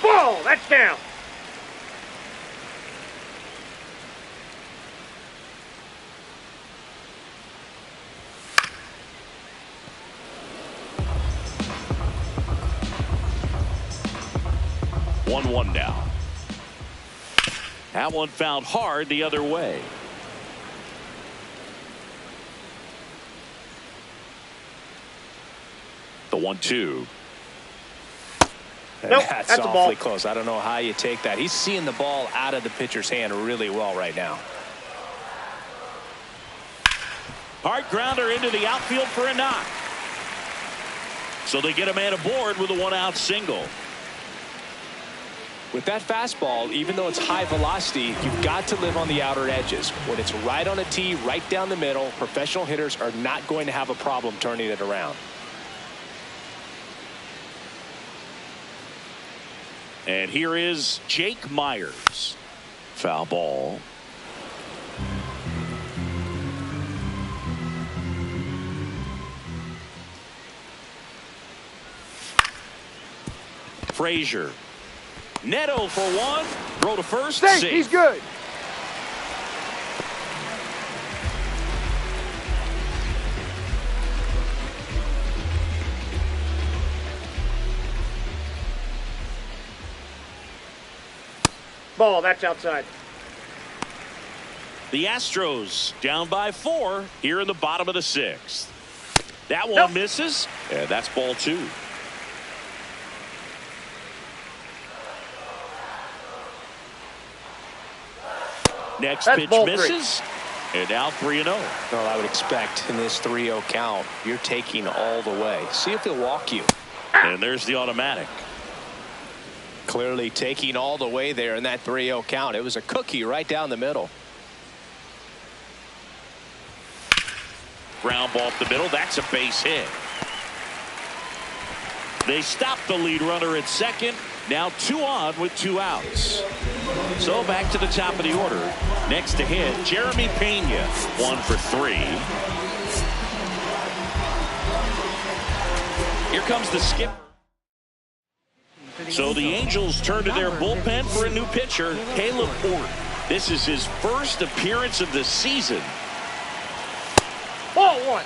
Ball, that's down. One now. That one found hard the other way. The 1-2. Nope, that's awfully ball. Close. I don't know how you take that. He's seeing the ball out of the pitcher's hand really well right now. Hard grounder into the outfield for a knock. So they get a man aboard with a one-out single. With that fastball, even though it's high velocity, you've got to live on the outer edges. When it's right on a tee, right down the middle, professional hitters are not going to have a problem turning it around. And here is Jake Myers. Foul ball. Frazier. Neto for one. Throw to first. Safe. He's good. Ball, that's outside. The Astros down by 4 here in the bottom of the 6th. That one misses, and that's ball 2. Next pitch misses, and now 3-0. Well, I would expect in this 3-0 count, you're taking all the way. See if he'll walk you. And there's the automatic. Clearly taking all the way there in that 3-0 count. It was a cookie right down the middle. Ground ball up the middle. That's a base hit. They stop the lead runner at second. Now 2 on with 2 outs. So back to the top of the order. Next to hit, Jeremy Pena, 1 for 3. Here comes the skipper. So the Angels turn to their bullpen for a new pitcher, Caleb Ort. This is his first appearance of the season. Ball 1.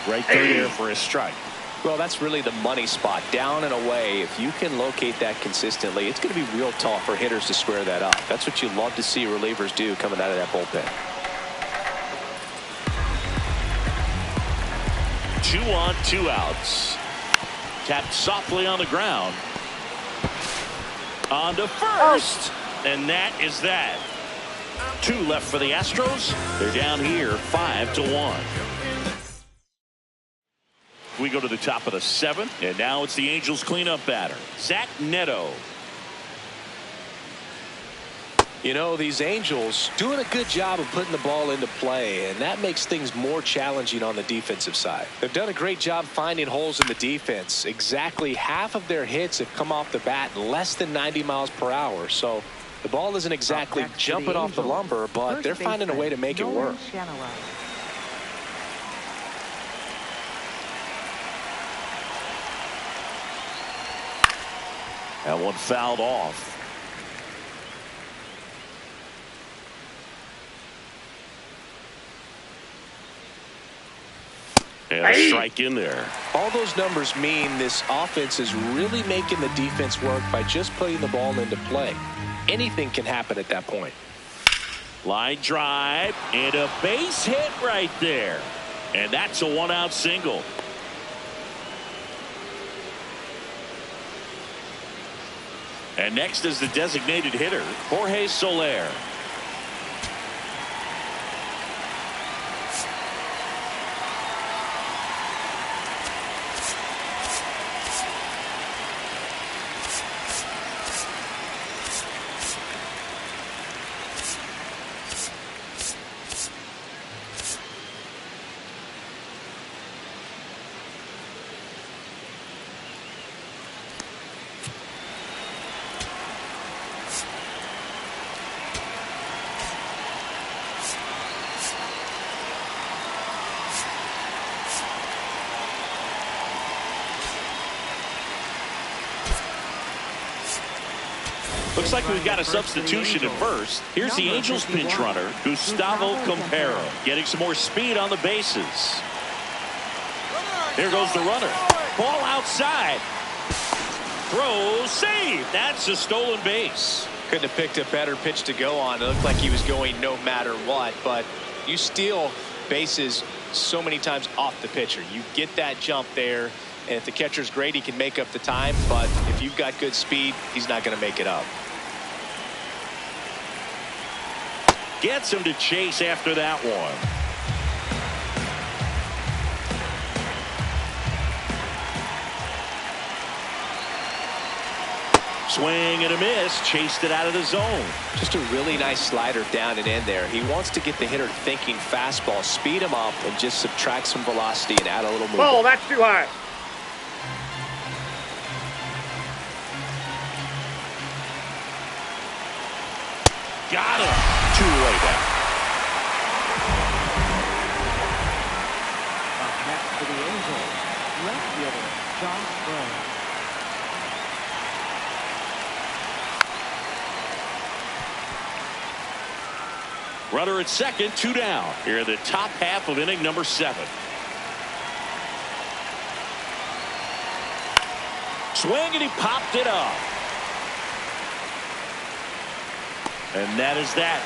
Right there for a strike. Well, that's really the money spot. Down and away. If you can locate that consistently, it's going to be real tough for hitters to square that up. That's what you love to see relievers do coming out of that bullpen. 2 on, 2 outs. Tapped softly on the ground. On to first. And that is that. 2 left for the Astros. They're down here 5-1. We go to the top of the 7th, and now it's the Angels cleanup batter, Zach Neto. You know, these Angels doing a good job of putting the ball into play, and that makes things more challenging on the defensive side. They've done a great job finding holes in the defense. Exactly half of their hits have come off the bat less than 90 miles per hour. So the ball isn't exactly jumping off the lumber, but they're finding a way to make it work. That one fouled off. And a strike in there. All those numbers mean this offense is really making the defense work by just putting the ball into play. Anything can happen at that point. Line drive and a base hit right there. And that's a 1-out single. And next is the designated hitter, Jorge Soler. Looks like we've got a substitution at first. Here's the Angels pinch runner, Gustavo Campero, getting some more speed on the bases. Here goes the runner. Ball outside. Throw, save. That's a stolen base. Couldn't have picked a better pitch to go on. It looked like he was going no matter what, but you steal bases so many times off the pitcher. You get that jump there, and if the catcher's great, he can make up the time, but if you've got good speed, he's not going to make it up. Gets him to chase after that one. Swing and a miss. Chased it out of the zone. Just a really nice slider down and in there. He wants to get the hitter thinking fastball, speed him up, and just subtract some velocity and add a little movement. Ball, that's too high. Got him. Two-way down. Up next for the Angels, left fielder Josh Bell. Runner at second, 2 down. Here in the top half of inning number 7. Swing and he popped it up. And that is that.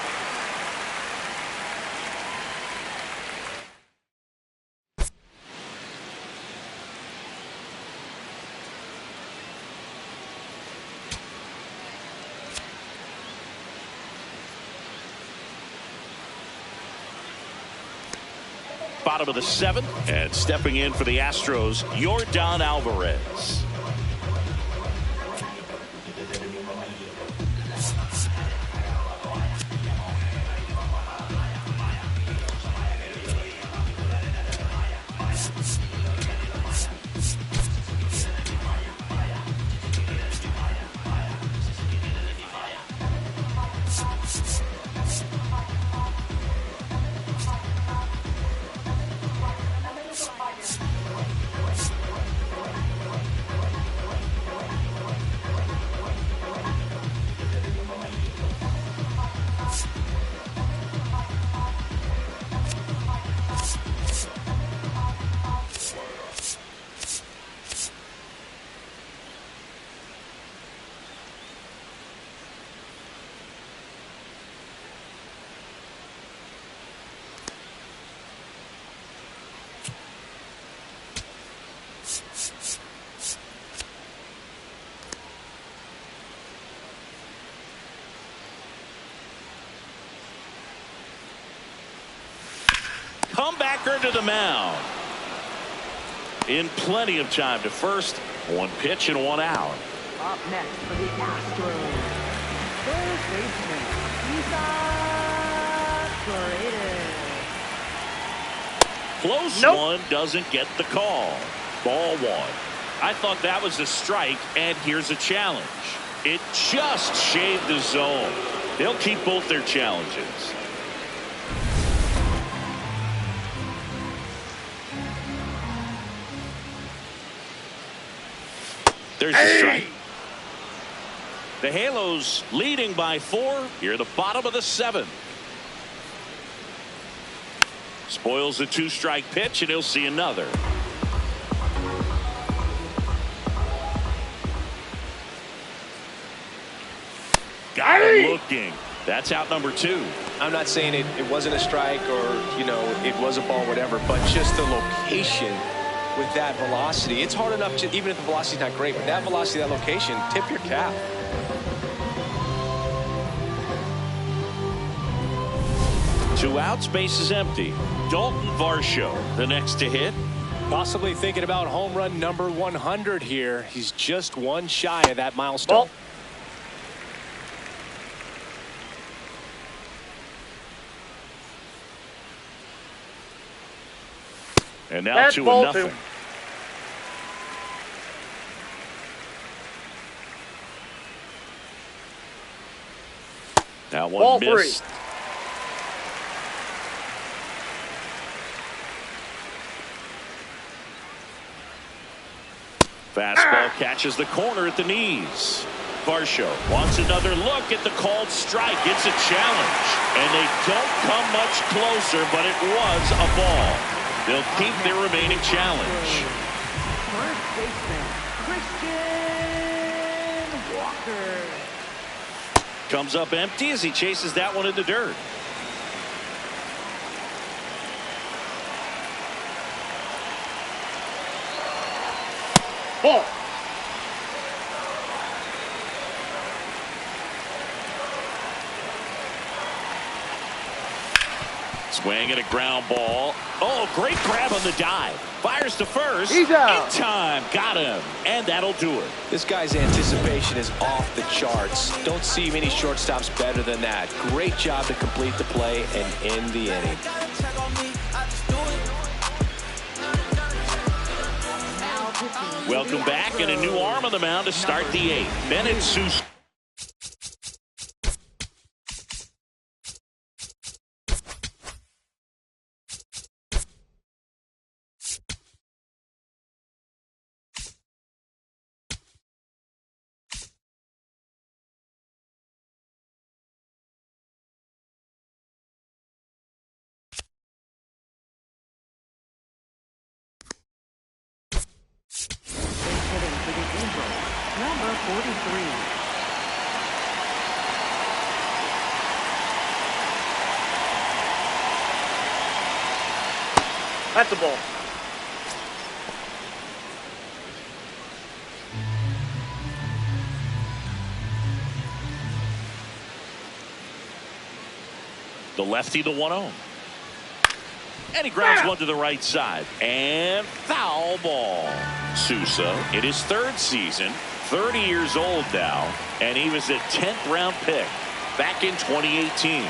Bottom of the 7th, and stepping in for the Astros, Yordan Alvarez. Comebacker to the mound. In plenty of time to first. 1 pitch and 1 out. Up next for the Astros, third baseman Isa Paredes. Close one, doesn't get the call. Ball 1. I thought that was a strike, and here's a challenge. It just shaved the zone. They'll keep both their challenges. There's a strike. The Halos leading by 4 here at the bottom of the 7th. Spoils the 2-strike pitch, and he'll see another. Got him looking. That's out number 2. I'm not saying it wasn't a strike or, you know, it was a ball, whatever, but just the location with that velocity. It's hard enough to, even if the velocity's not great, but that velocity, that location, tip your cap. 2 outs, base is empty. Dalton Varsho, the next to hit. Possibly thinking about home run number 100 here. He's just one shy of that milestone. Ball. And now That's 2-0. That one Ball missed. 3. Fastball catches the corner at the knees. Varsho wants another look at the called strike. It's a challenge. And they don't come much closer, but it was a ball. They'll keep their remaining challenge. First baseman, Christian Walker. Comes up empty as he chases that one in the dirt. Ball. Swing at a ground ball. Oh, great grab on the dive. Fires to first. He's out. In time. Got him. And that'll do it. This guy's anticipation is off the charts. Don't see many shortstops better than that. Great job to complete the play and end the inning. Welcome back, and a new arm on the mound to start the 8th. Bennett Sousa. Hitting for the Angels, number 43. That's a ball. The lefty, the 1-0. And he grounds one to the right side. And foul ball. Sousa in his 3rd season, 30 years old now, and he was a 10th round pick back in 2018.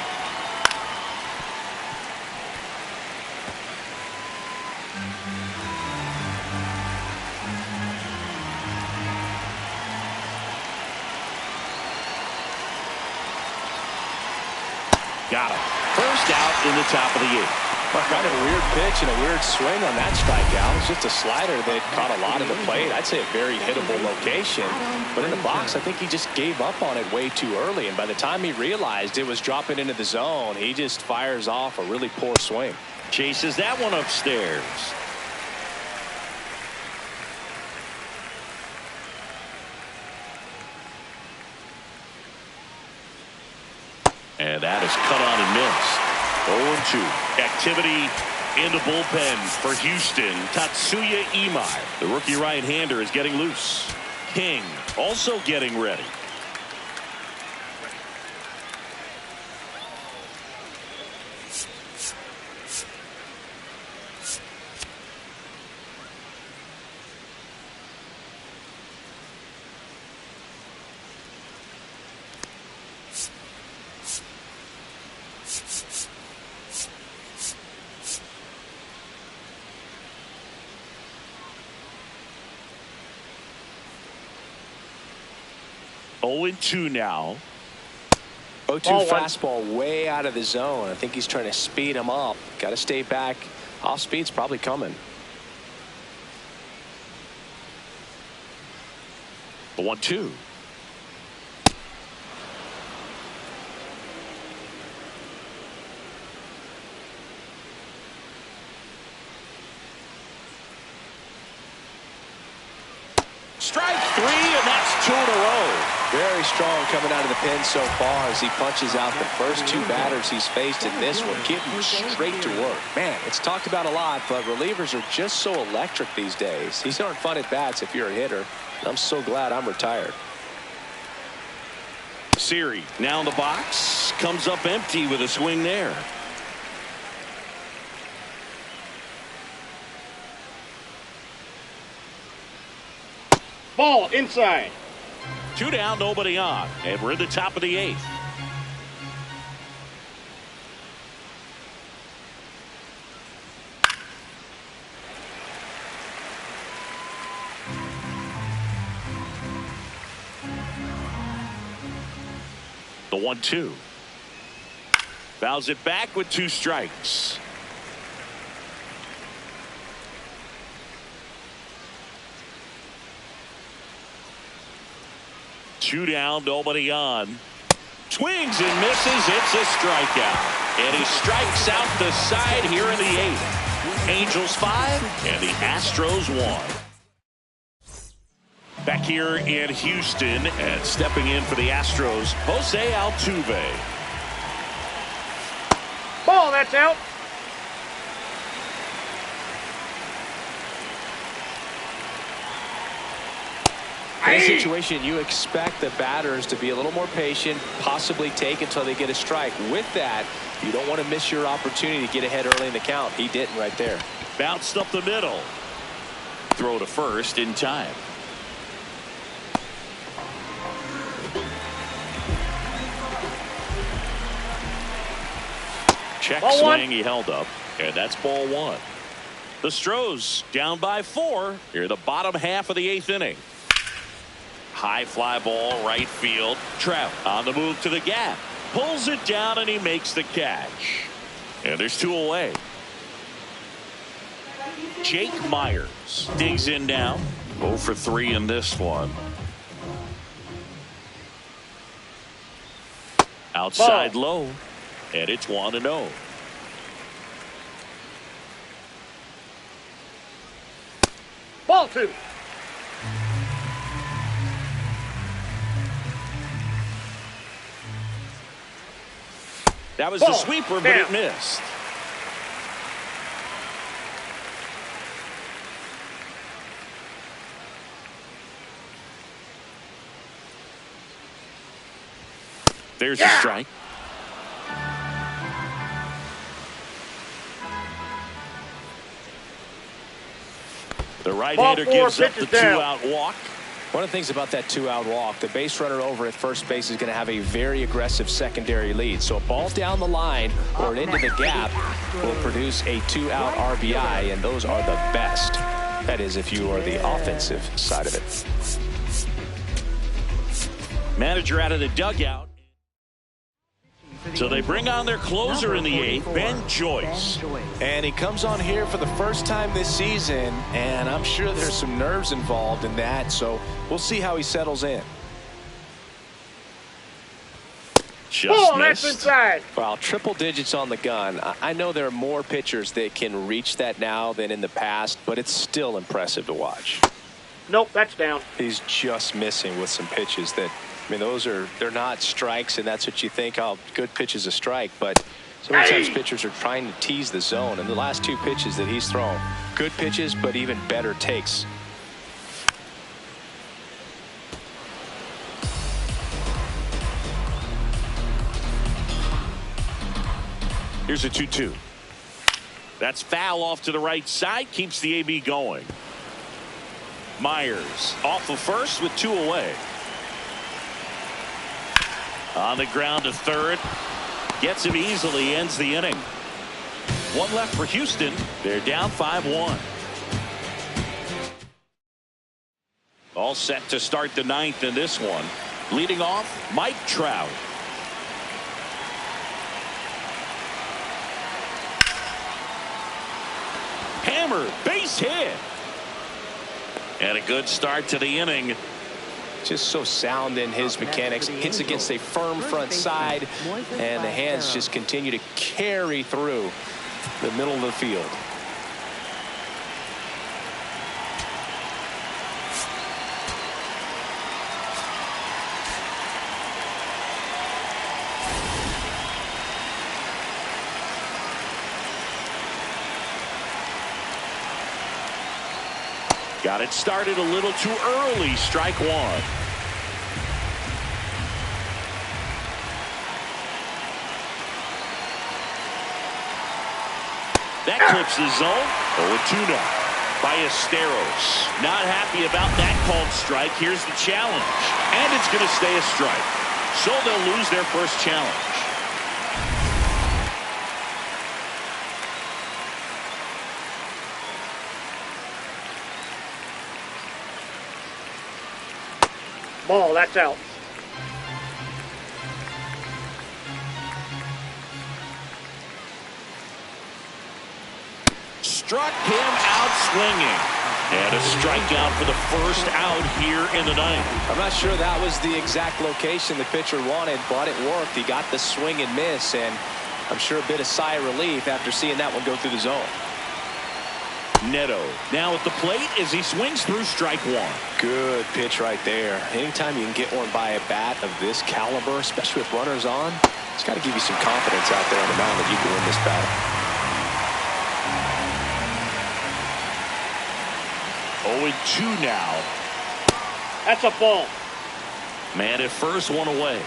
Got him. First out in the top of the 8th. Well, kind of a weird pitch and a weird swing on that strikeout. It's just a slider that caught a lot of the plate. I'd say a very hittable location. But in the box, I think he just gave up on it way too early. And by the time he realized it was dropping into the zone, he just fires off a really poor swing. Chases that one upstairs. And that is cut on and missed. 0-2. Activity in the bullpen for Houston. Tatsuya Imai, the rookie right-hander, is getting loose. King also getting ready. And 2 now. 0-2 fastball way out of the zone. I think he's trying to speed him up. Got to stay back. Off speed's probably coming. The 1-2. Strike 3, and that's 2 in a row. Very strong coming out of the pen so far as he punches out the first two batters he's faced in this one, getting straight to work. Man, it's talked about a lot, but relievers are just so electric these days. These aren't fun at bats if you're a hitter. I'm so glad I'm retired. Siri now in the box, comes up empty with a swing there. Ball inside. 2 down, nobody on, and we're in the top of the 8th. The 1-2. Fouls it back with 2 strikes. Two down, nobody on. Swings and misses. It's a strikeout. And he strikes out the side here in the 8th. Angels 5 and the Astros 1. Back here in Houston and stepping in for the Astros, Jose Altuve. Ball, that's out. In this situation, you expect the batters to be a little more patient, possibly take until they get a strike. With that, you don't want to miss your opportunity to get ahead early in the count. He didn't right there. Bounced up the middle. Throw to first in time. Check ball swing, one. he held up, and that's ball 1. The Astros down by 4 here in the bottom half of the 8th inning. High fly ball, right field. Trout on the move to the gap. Pulls it down, and he makes the catch. And there's 2 away. Jake Myers digs in now. 0 for 3 in this one. Outside low, and it's 1-0. Ball 2. That was ball. The sweeper, but Down. it missed. There's a strike. The right-hander gives up the 2-out walk. One of the things about that 2-out walk, the base runner over at first base is going to have a very aggressive secondary lead. So a ball down the line or an into the gap will produce a 2-out RBI, and those are the best. That is, if you are the offensive side of it. Manager out of the dugout. So they bring on their closer in the 8th, Ben Joyce. And he comes on here for the first time this season, and I'm sure there's some nerves involved in that, so we'll see how he settles in. Ball, that's inside. Well, triple digits on the gun. I know there are more pitchers that can reach that now than in the past, but it's still impressive to watch. Nope, that's down. He's just missing with some pitches that, I mean, they're not strikes, and that's what you think, oh, good pitch is a strike, but sometimes pitchers are trying to tease the zone, and the last 2 pitches that he's thrown, good pitches, but even better takes. Here's a 2-2. That's foul off to the right side, keeps the AB going. Myers off of first with 2 away. On the ground to third. Gets him easily, ends the inning. 1 left for Houston. They're down 5-1. All set to start the 9th in this one. Leading off, Mike Trout. Hammer, base hit. And a good start to the inning. Just so sound in his mechanics. Hits against a firm front side, and the hands just continue to carry through the middle of the field. Got it started a little too early. Strike one. That clips the zone. 0-2 now. Ballesteros not happy about that called strike. Here's the challenge. And it's going to stay a strike. So they'll lose their first challenge. Ball, that's out. Struck him out swinging. And a strikeout for the first out here in the ninth. I'm not sure that was the exact location the pitcher wanted, but it worked. He got the swing and miss, and I'm sure a bit of sigh of relief after seeing that one go through the zone. Neto now at the plate as he swings through strike one. Good pitch right there. Anytime you can get one by a bat of this caliber, especially with runners on, it's got to give you some confidence out there on the mound that you can win this battle. 0-2 now. That's a ball. Man at first, one away.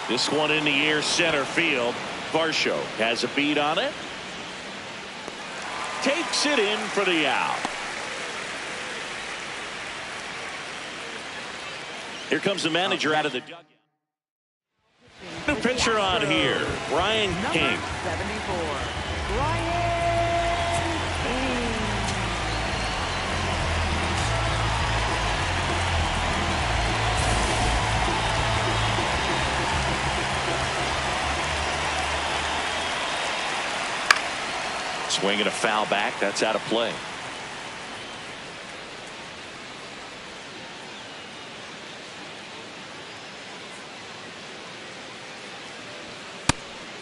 This one in the air, center field. Varsho has a beat on it. Takes it in for the out. Here comes the manager out of the dugout. New pitcher on here, Brian King. 74, Brian King. Swinging a foul back. That's out of play.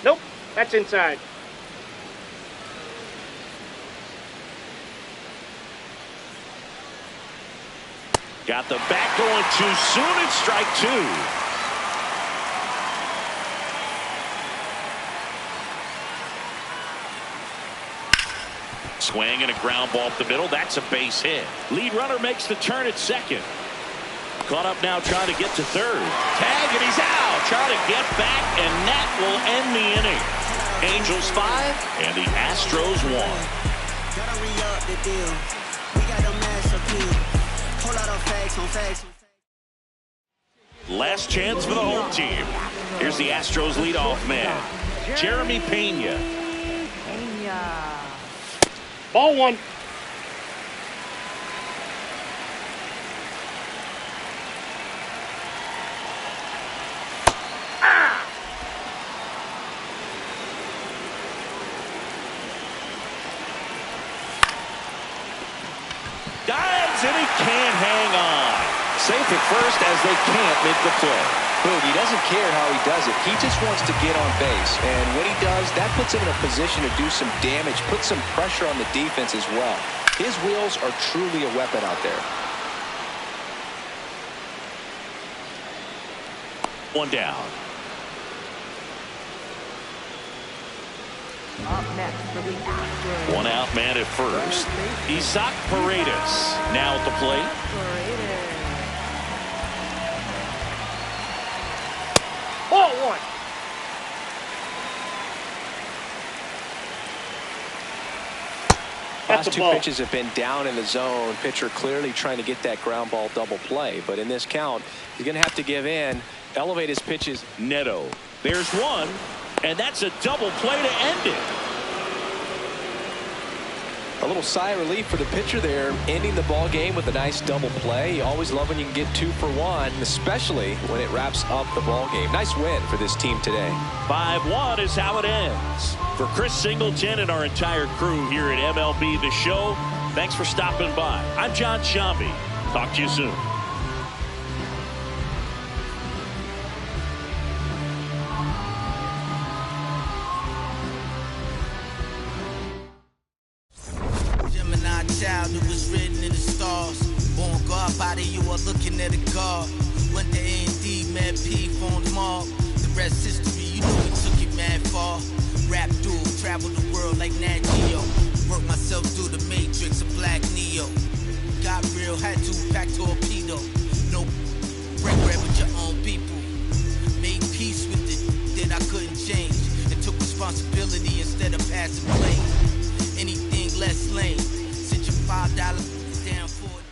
Nope, that's inside. Got the bat going too soon. It's strike two. Swing and a ground ball up the middle. That's a base hit. Lead runner makes the turn at second. Caught up now trying to get to third. Tag and he's out. Trying to get back, and that will end the inning. Angels 5 and the Astros 1. Gotta re-up the deal. We got the mass appeal. Whole lot of facts on facts. Last chance for the home team. Here's the Astros leadoff man, Jeremy Pena. Ball one. Dives and he can't hang on. Safe at first as they can't make the play. Boogie doesn't care how he does it. He just wants to get on base. And when he does, that puts him in a position to do some damage, put some pressure on the defense as well. His wheels are truly a weapon out there. One down. Up next for the Astros. One out man at first. Isaac Paredes now at the plate. Ball one. Last two pitches have been down in the zone. Pitcher clearly trying to get that ground ball double play. But in this count, he's going to have to give in, elevate his pitches. Neto. There's one, and that's a double play to end it. A little sigh of relief for the pitcher there, ending the ball game with a nice double play. You always love when you can get 2 for 1, especially when it wraps up the ball game. Nice win for this team today. 5-1 is how it ends. For Chris Singleton and our entire crew here at MLB The Show, thanks for stopping by. I'm John Shambi. Talk to you soon. Child, it was written in the stars. Born God body, you are looking at a God. Went to A&D, mad P, phones mark. The rest history, you know we took it mad far. rap dude, travel the world like Nat Geo. Work myself through the matrix of Black Neo. Got real, had to pack torpedo. No break bread with your own people. Made peace with it that I couldn't change. And took responsibility instead of passing blame. Anything less lame. Sent your $5 down for it.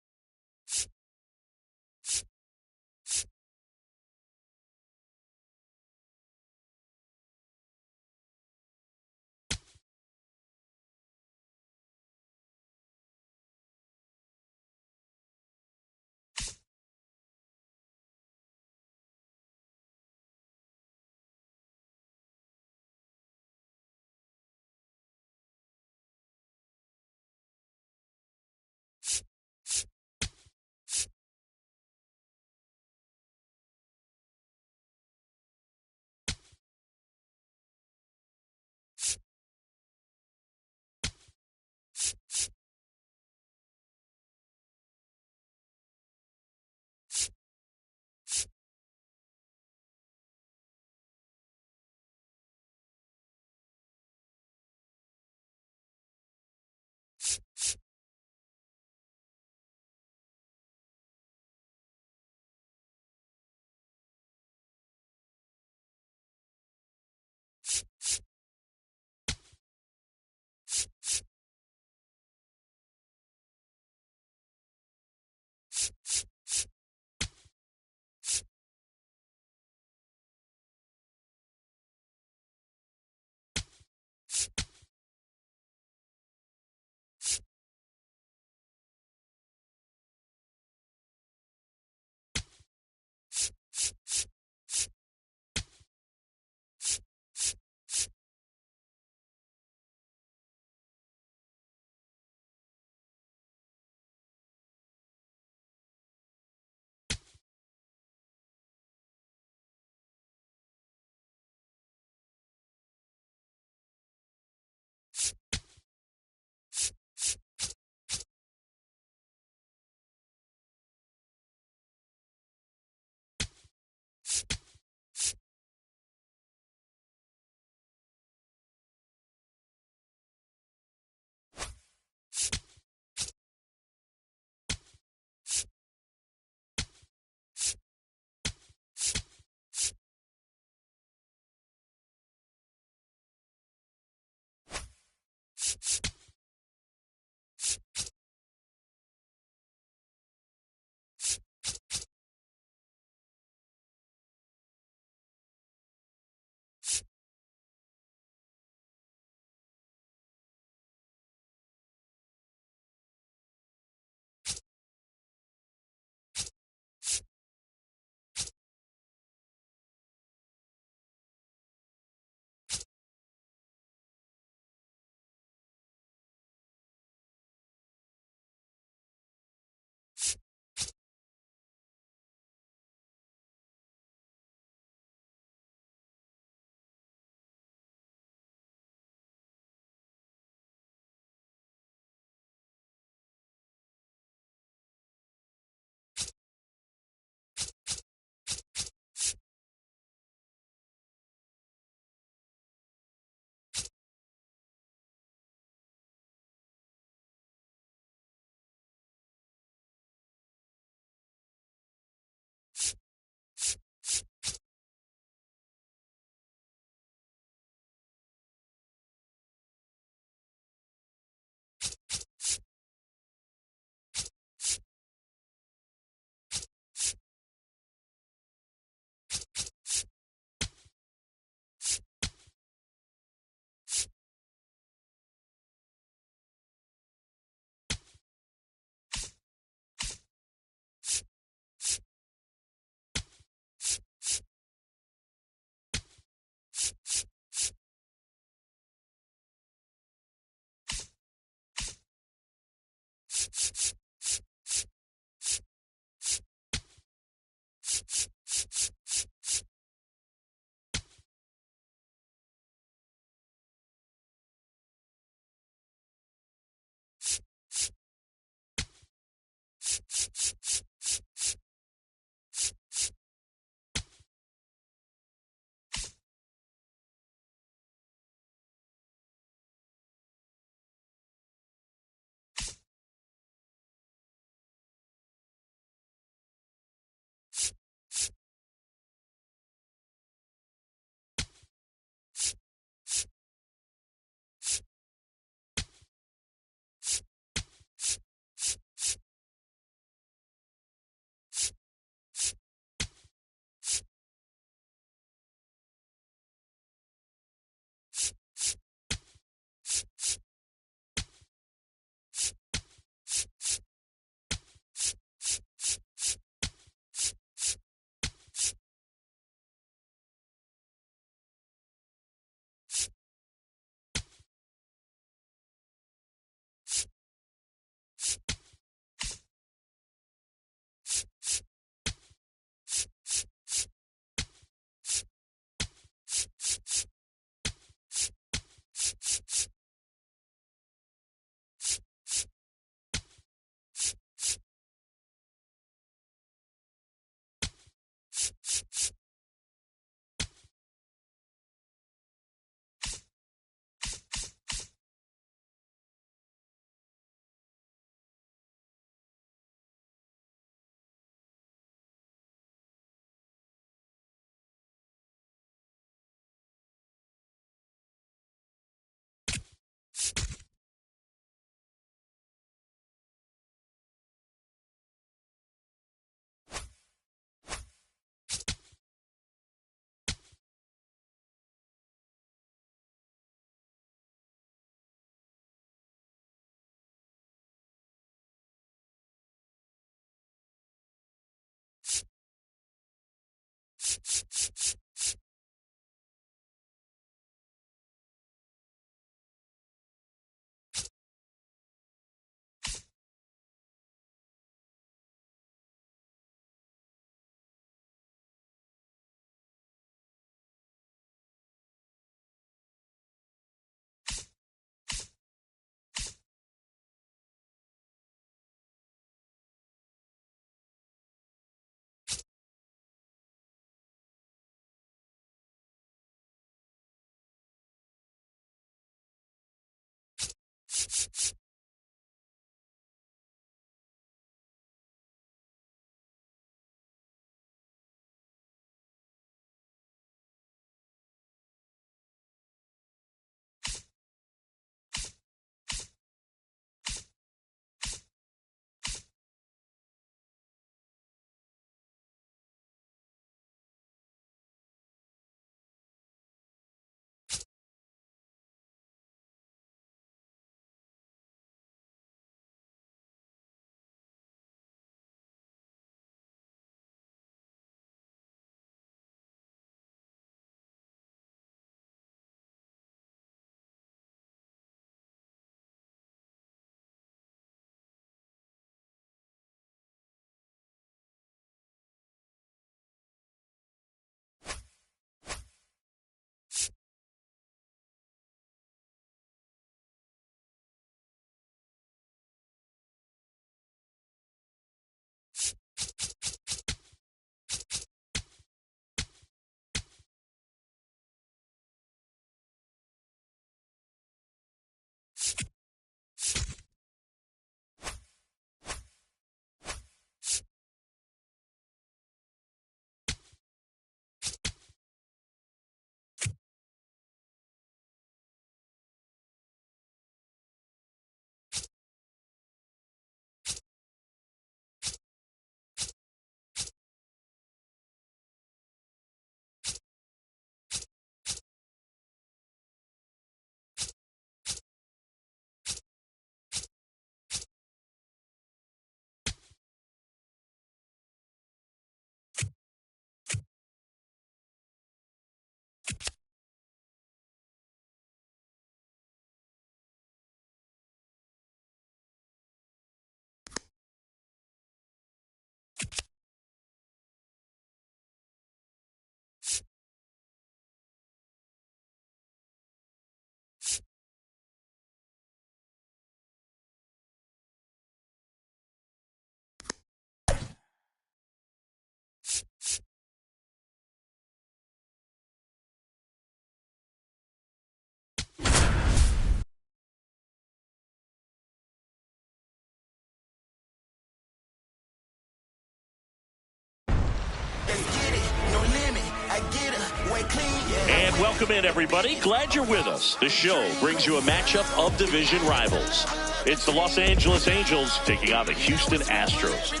And welcome in, everybody. Glad you're with us. The show brings you a matchup of division rivals. It's the Los Angeles Angels taking on the Houston Astros.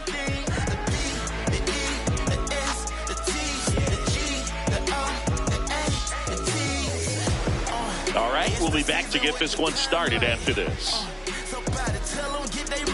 All right, we'll be back to get this one started after this.